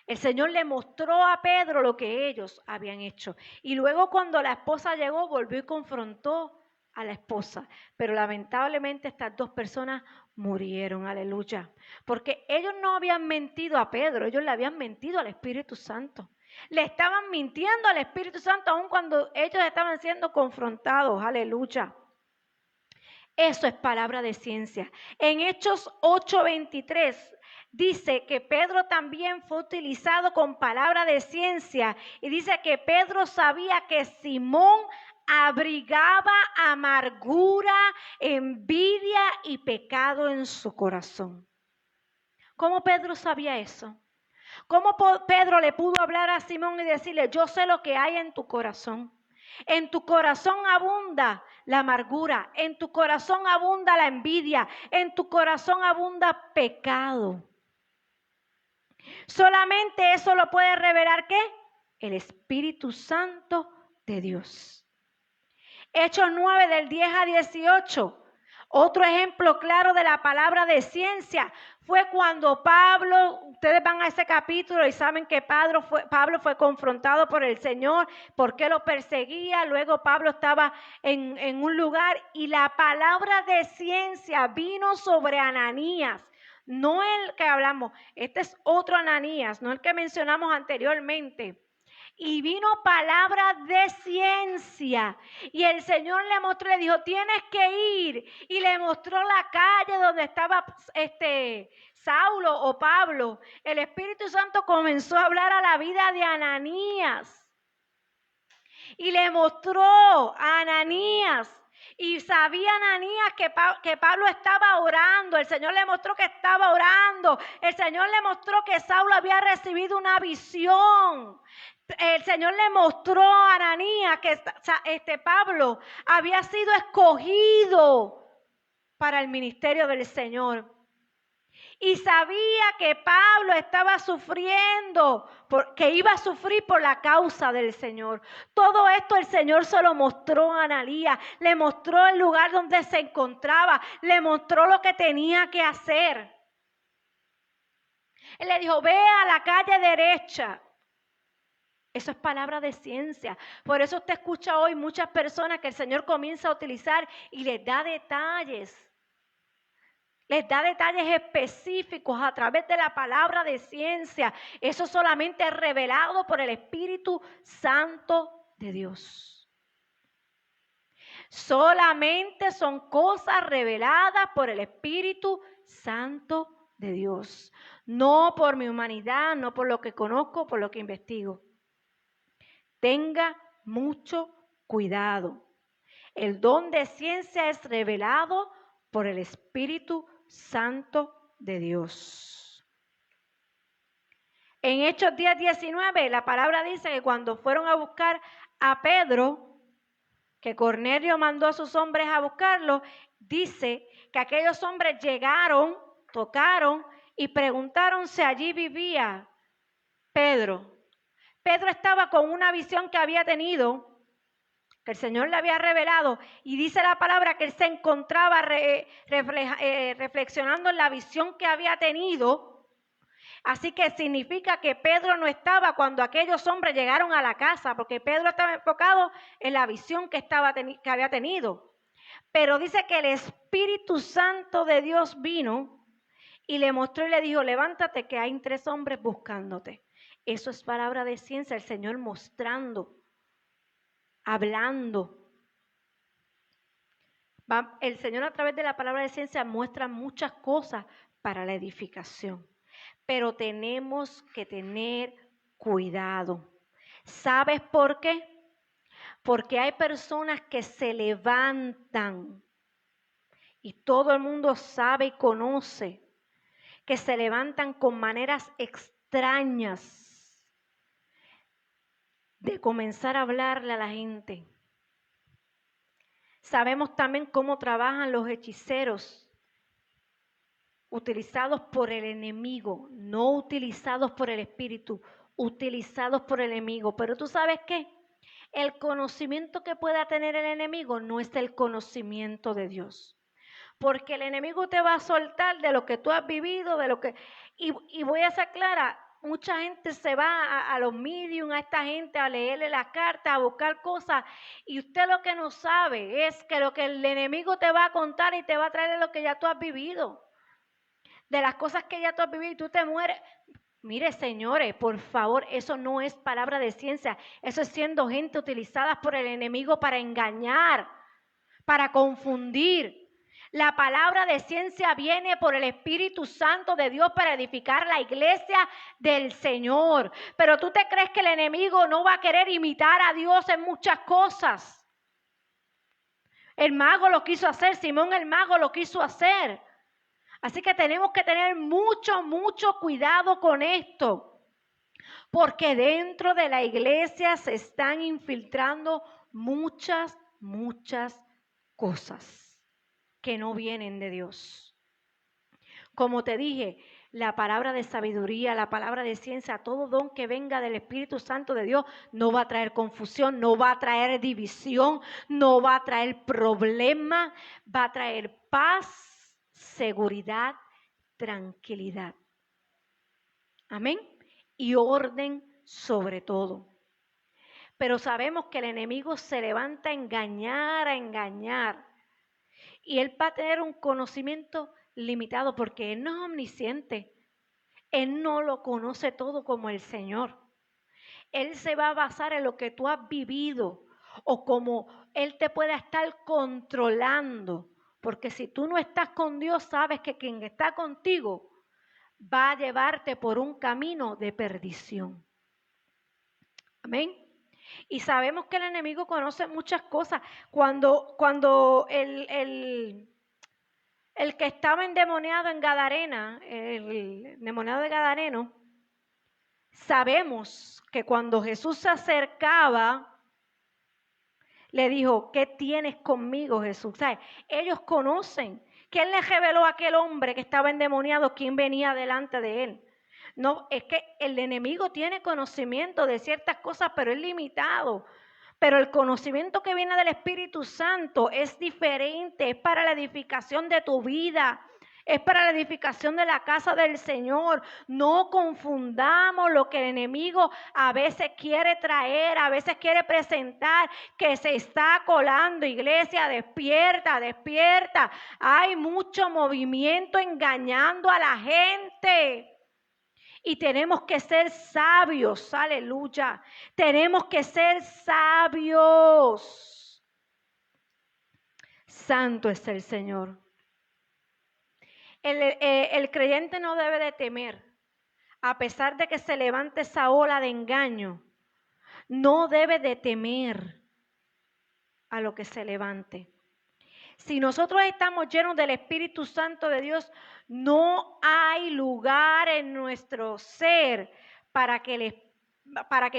Speaker 2: El Señor le mostró a Pedro lo que ellos habían hecho. Y luego cuando la esposa llegó, volvió y confrontó a la esposa. Pero lamentablemente estas dos personas murieron, aleluya. Porque ellos no habían mentido a Pedro, ellos le habían mentido al Espíritu Santo. Le estaban mintiendo al Espíritu Santo aun cuando ellos estaban siendo confrontados, aleluya. Eso es palabra de ciencia. En Hechos 8:23 dice que Pedro también fue utilizado con palabra de ciencia y dice que Pedro sabía que Simón abrigaba amargura, envidia y pecado en su corazón. ¿Cómo Pedro sabía eso? ¿Cómo Pedro le pudo hablar a Simón y decirle, yo sé lo que hay en tu corazón? En tu corazón abunda la amargura, en tu corazón abunda la envidia, en tu corazón abunda pecado. Solamente eso lo puede revelar ¿qué? El Espíritu Santo de Dios. Hechos 9 del 10 a 18. Otro ejemplo claro de la palabra de ciencia fue cuando Pablo, ustedes van a ese capítulo y saben que Pablo fue confrontado por el Señor, porque lo perseguía. Luego Pablo estaba en un lugar y la palabra de ciencia vino sobre Ananías. No el que hablamos, este es otro Ananías, no el que mencionamos anteriormente. Y vino palabra de ciencia. Y el Señor le mostró, le dijo, tienes que ir. Y le mostró la calle donde estaba Saulo o Pablo. El Espíritu Santo comenzó a hablar a la vida de Ananías. Y le mostró a Ananías. Y sabía Ananías que Pablo estaba orando. El Señor le mostró que estaba orando. El Señor le mostró que Saulo había recibido una visión. El Señor le mostró a Ananías que Pablo había sido escogido para el ministerio del Señor. Y sabía que Pablo estaba sufriendo, que iba a sufrir por la causa del Señor. Todo esto el Señor se lo mostró a Ananías, le mostró el lugar donde se encontraba, le mostró lo que tenía que hacer. Él le dijo, ve a la calle derecha. Eso es palabra de ciencia. Por eso usted escucha hoy muchas personas que el Señor comienza a utilizar y les da detalles. Les da detalles específicos a través de la palabra de ciencia. Eso solamente es revelado por el Espíritu Santo de Dios. Solamente son cosas reveladas por el Espíritu Santo de Dios. No por mi humanidad, no por lo que conozco, por lo que investigo. Tenga mucho cuidado. El don de ciencia es revelado por el Espíritu Santo de Dios. En Hechos 10:19 la palabra dice que cuando fueron a buscar a Pedro, que Cornelio mandó a sus hombres a buscarlo, dice que aquellos hombres llegaron, tocaron y preguntaron si allí vivía Pedro. Pedro estaba con una visión que había tenido, que el Señor le había revelado, y dice la palabra que él se encontraba reflexionando en la visión que había tenido. Así que significa que Pedro no estaba cuando aquellos hombres llegaron a la casa, porque Pedro estaba enfocado en la visión que había tenido. Pero dice que el Espíritu Santo de Dios vino y le mostró y le dijo, levántate que hay 3 hombres buscándote. Eso es palabra de ciencia, el Señor mostrando hablando. El Señor a través de la palabra de ciencia muestra muchas cosas para la edificación, pero tenemos que tener cuidado. ¿Sabes por qué? Porque hay personas que se levantan y todo el mundo sabe y conoce que se levantan con maneras extrañas de comenzar a hablarle a la gente. Sabemos también cómo trabajan los hechiceros, utilizados por el enemigo, no utilizados por el espíritu, utilizados por el enemigo. Pero ¿tú sabes qué? El conocimiento que pueda tener el enemigo no es el conocimiento de Dios. Porque el enemigo te va a soltar de lo que tú has vivido, de lo que... Y voy a ser clara, mucha gente se va a los medium, a esta gente, a leerle las cartas, a buscar cosas, y usted lo que no sabe es que lo que el enemigo te va a contar y te va a traer es lo que ya tú has vivido. De las cosas que ya tú has vivido y tú te mueres. Mire, señores, por favor, eso no es palabra de ciencia. Eso es siendo gente utilizada por el enemigo para engañar, para confundir. La palabra de ciencia viene por el Espíritu Santo de Dios para edificar la iglesia del Señor. Pero tú te crees que el enemigo no va a querer imitar a Dios en muchas cosas. El mago lo quiso hacer, Simón el mago lo quiso hacer. Así que tenemos que tener mucho cuidado con esto, porque dentro de la iglesia se están infiltrando muchas cosas que no vienen de Dios. Como te dije, la palabra de sabiduría, la palabra de ciencia, todo don que venga del Espíritu Santo de Dios no va a traer confusión, no va a traer división, no va a traer problema, va a traer paz, seguridad, tranquilidad. Amén. Y orden sobre todo. Pero sabemos que el enemigo se levanta a engañar. Y él va a tener un conocimiento limitado porque él no es omnisciente. Él no lo conoce todo como el Señor. Él se va a basar en lo que tú has vivido o como él te pueda estar controlando. Porque si tú no estás con Dios, sabes que quien está contigo va a llevarte por un camino de perdición. Amén. Y sabemos que el enemigo conoce muchas cosas. Cuando el que estaba endemoniado en Gadarena, el endemoniado de Gadareno, sabemos que cuando Jesús se acercaba, le dijo, ¿qué tienes conmigo, Jesús? ¿Sabes? Ellos conocen. ¿Quién le reveló a aquel hombre que estaba endemoniado quién venía delante de él? No, es que el enemigo tiene conocimiento de ciertas cosas, pero es limitado. Pero el conocimiento que viene del Espíritu Santo es diferente, es para la edificación de tu vida. Es para la edificación de la casa del Señor. No confundamos lo que el enemigo a veces quiere traer, a veces quiere presentar, que se está colando. Iglesia, despierta, despierta. Hay mucho movimiento engañando a la gente. Y tenemos que ser sabios, aleluya. Tenemos que ser sabios. Santo es el Señor. El creyente no debe de temer, a pesar de que se levante esa ola de engaño, no debe de temer a lo que se levante. Si nosotros estamos llenos del Espíritu Santo de Dios, no hay lugar en nuestro ser para que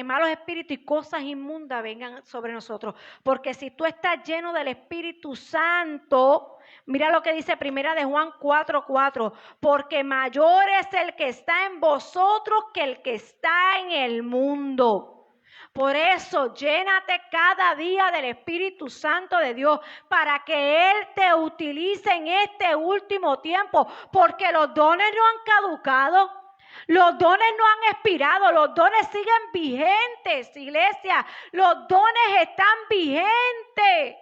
Speaker 2: malos espíritus y cosas inmundas vengan sobre nosotros. Porque si tú estás lleno del Espíritu Santo, mira lo que dice Primera de Juan 4:4, porque mayor es el que está en vosotros que el que está en el mundo. Por eso, llénate cada día del Espíritu Santo de Dios para que Él te utilice en este último tiempo, porque los dones no han caducado, los dones no han expirado, los dones siguen vigentes, iglesia, los dones están vigentes.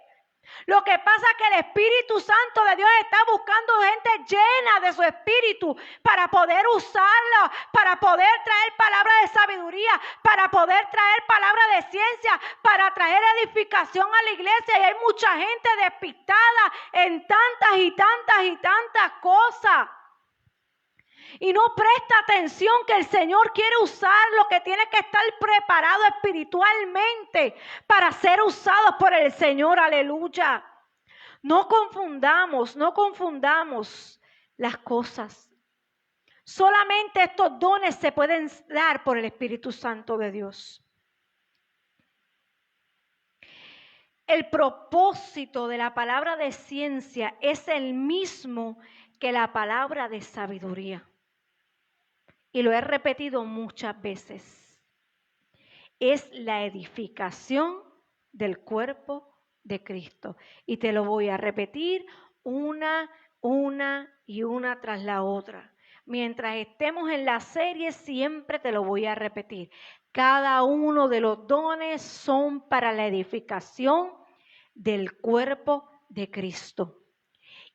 Speaker 2: Lo que pasa es que el Espíritu Santo de Dios está buscando gente llena de su Espíritu para poder usarla, para poder traer palabra de sabiduría, para poder traer palabra de ciencia, para traer edificación a la iglesia. Y hay mucha gente despistada en tantas y tantas y tantas cosas. Y no presta atención que el Señor quiere usarlo, que tiene que estar preparado espiritualmente para ser usado por el Señor. Aleluya. No confundamos las cosas. Solamente estos dones se pueden dar por el Espíritu Santo de Dios. El propósito de la palabra de ciencia es el mismo que la palabra de sabiduría. Y lo he repetido muchas veces. Es la edificación del cuerpo de Cristo. Y te lo voy a repetir una tras la otra. Mientras estemos en la serie, siempre te lo voy a repetir. Cada uno de los dones son para la edificación del cuerpo de Cristo.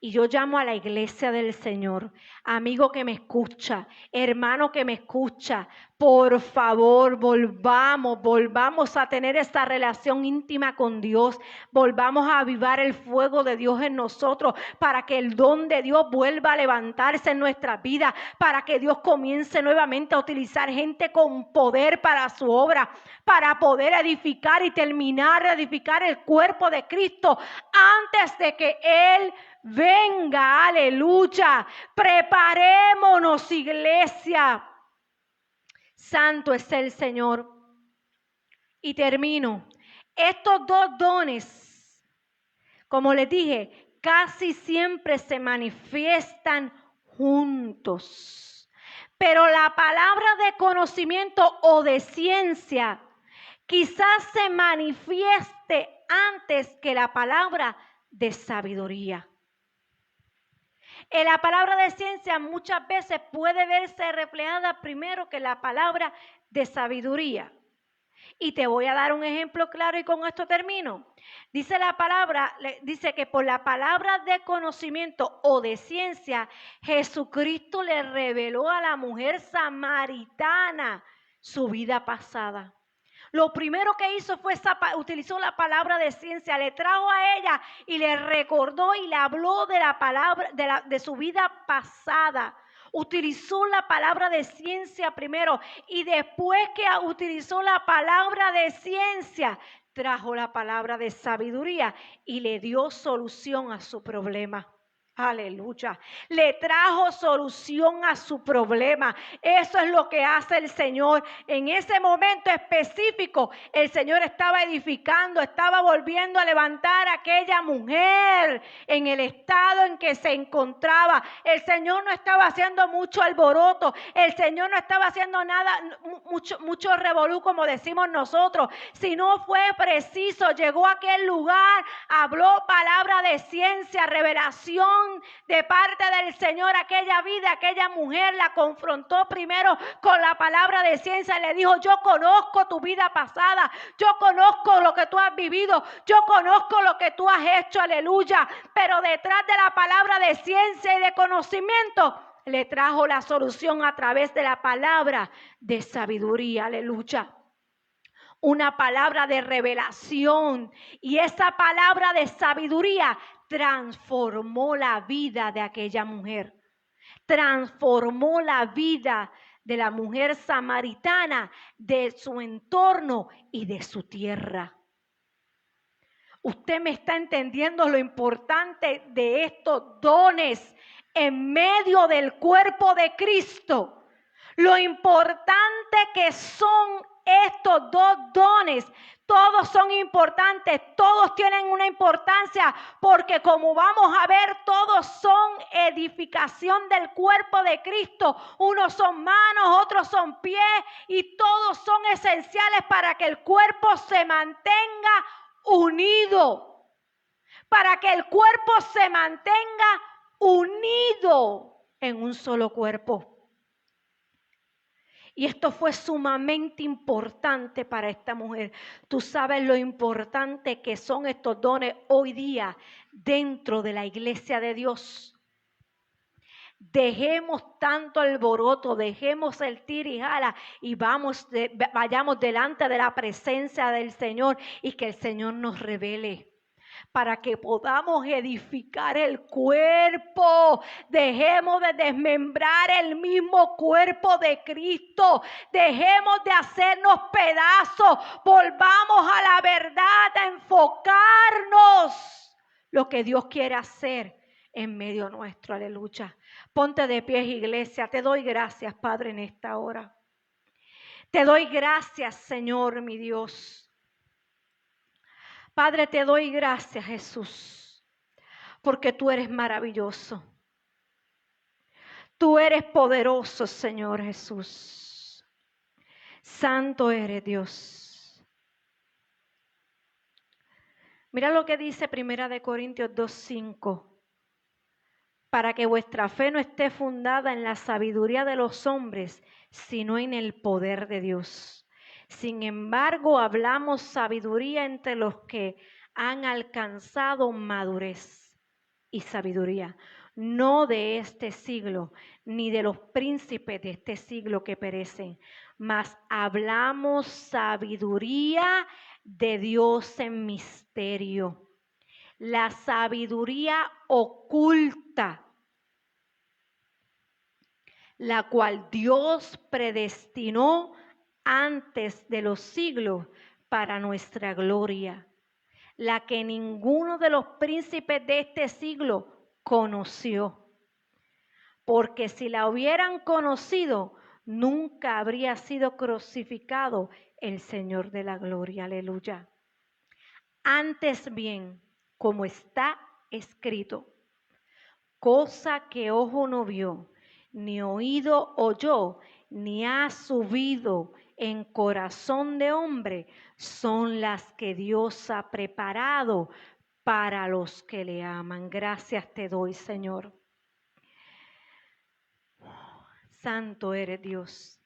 Speaker 2: Y yo llamo a la iglesia del Señor, amigo que me escucha, hermano que me escucha, por favor, volvamos a tener esta relación íntima con Dios, volvamos a avivar el fuego de Dios en nosotros para que el don de Dios vuelva a levantarse en nuestras vidas, para que Dios comience nuevamente a utilizar gente con poder para su obra, para poder edificar y terminar de edificar el cuerpo de Cristo antes de que Él venga. Aleluya. Preparémonos, iglesia. Santo es el Señor. Y termino. Estos dos dones, como les dije, casi siempre se manifiestan juntos. Pero la palabra de conocimiento o de ciencia quizás se manifieste antes que la palabra de sabiduría. En la palabra de ciencia muchas veces puede verse reflejada primero que la palabra de sabiduría. Y te voy a dar un ejemplo claro y con esto termino. Dice la palabra, dice que por la palabra de conocimiento o de ciencia, Jesucristo le reveló a la mujer samaritana su vida pasada. Lo primero que hizo fue utilizó la palabra de ciencia, le trajo a ella y le recordó y le habló de la palabra de su vida pasada. Utilizó la palabra de ciencia primero y después que utilizó la palabra de ciencia, trajo la palabra de sabiduría y le dio solución a su problema. Aleluya. Le trajo solución a su problema. Eso es lo que hace el Señor. En ese momento específico, el Señor estaba edificando, estaba volviendo a levantar a aquella mujer en el estado en que se encontraba. El Señor no estaba haciendo mucho alboroto. El Señor no estaba haciendo nada, mucho revolú, como decimos nosotros. Sino fue preciso. Llegó a aquel lugar, habló palabra de ciencia, revelación de parte del Señor. Aquella vida, aquella mujer la confrontó primero con la palabra de ciencia y le dijo: yo conozco tu vida pasada, yo conozco lo que tú has vivido, yo conozco lo que tú has hecho, aleluya. Pero detrás de la palabra de ciencia y de conocimiento le trajo la solución a través de la palabra de sabiduría, aleluya. Una palabra de revelación, y esa palabra de sabiduría transformó la vida de aquella mujer. Transformó la vida de la mujer samaritana, de su entorno y de su tierra. Usted me está entendiendo lo importante de estos dones en medio del cuerpo de Cristo. Lo importante que son estos dos dones. Todos son importantes, todos tienen una importancia, porque como vamos a ver, todos son edificación del cuerpo de Cristo. Unos son manos, otros son pies, y todos son esenciales para que el cuerpo se mantenga unido. Para que el cuerpo se mantenga unido en un solo cuerpo. Y esto fue sumamente importante para esta mujer. Tú sabes lo importante que son estos dones hoy día dentro de la iglesia de Dios. Dejemos tanto alboroto, dejemos el tira y jala y vayamos delante de la presencia del Señor y que el Señor nos revele, para que podamos edificar el cuerpo. Dejemos de desmembrar el mismo cuerpo de Cristo. Dejemos de hacernos pedazos. Volvamos a la verdad, a enfocarnos lo que Dios quiere hacer en medio nuestro. Aleluya. Ponte de pie, iglesia. Te doy gracias, Padre, en esta hora. Te doy gracias, Señor, mi Dios. Padre, te doy gracias, Jesús, porque tú eres maravilloso. Tú eres poderoso, Señor Jesús. Santo eres Dios. Mira lo que dice 1 Corintios 2:5. Para que vuestra fe no esté fundada en la sabiduría de los hombres, sino en el poder de Dios. Sin embargo, hablamos sabiduría entre los que han alcanzado madurez y sabiduría, no de este siglo, ni de los príncipes de este siglo que perecen, mas hablamos sabiduría de Dios en misterio, la sabiduría oculta, la cual Dios predestinó antes de los siglos para nuestra gloria, la que ninguno de los príncipes de este siglo conoció. Porque si la hubieran conocido, nunca habría sido crucificado el Señor de la gloria. Aleluya. Antes bien, como está escrito, cosa que ojo no vio, ni oído oyó, ni ha subido en corazón de hombre, son las que Dios ha preparado para los que le aman. Gracias te doy, Señor. Santo eres Dios.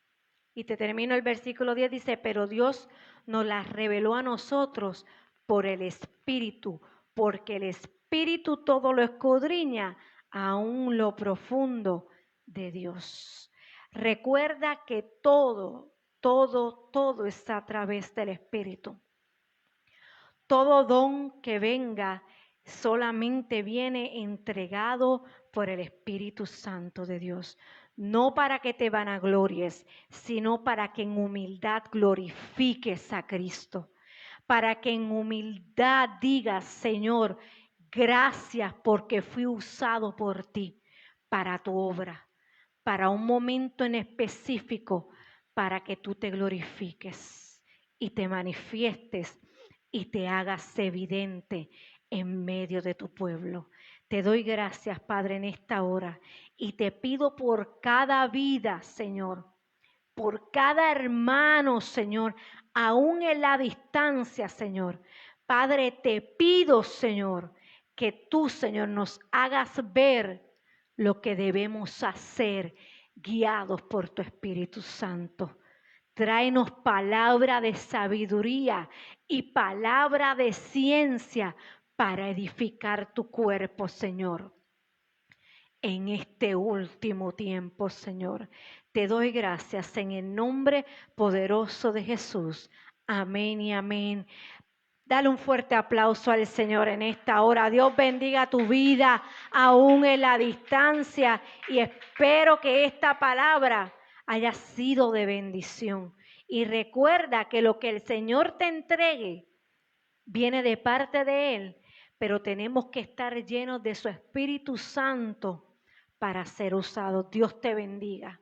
Speaker 2: Y te termino el versículo 10, dice, pero Dios nos las reveló a nosotros por el Espíritu, porque el Espíritu todo lo escudriña, aún lo profundo de Dios. Recuerda que todo está a través del Espíritu. Todo don que venga solamente viene entregado por el Espíritu Santo de Dios. No para que te vanaglories, sino para que en humildad glorifiques a Cristo. Para que en humildad digas, Señor, gracias porque fui usado por ti para tu obra, para un momento en específico, para que tú te glorifiques y te manifiestes y te hagas evidente en medio de tu pueblo. Te doy gracias, Padre, en esta hora y te pido por cada vida, Señor, por cada hermano, Señor, aún en la distancia, Señor. Padre, te pido, Señor, que tú, Señor, nos hagas ver lo que debemos hacer, guiados por tu Espíritu Santo. Tráenos palabra de sabiduría y palabra de ciencia para edificar tu cuerpo, Señor. En este último tiempo, Señor, te doy gracias en el nombre poderoso de Jesús. Amén y amén. Dale un fuerte aplauso al Señor en esta hora. Dios bendiga tu vida aún en la distancia y espero que esta palabra haya sido de bendición. Y recuerda que lo que el Señor te entregue viene de parte de Él, pero tenemos que estar llenos de su Espíritu Santo para ser usados. Dios te bendiga.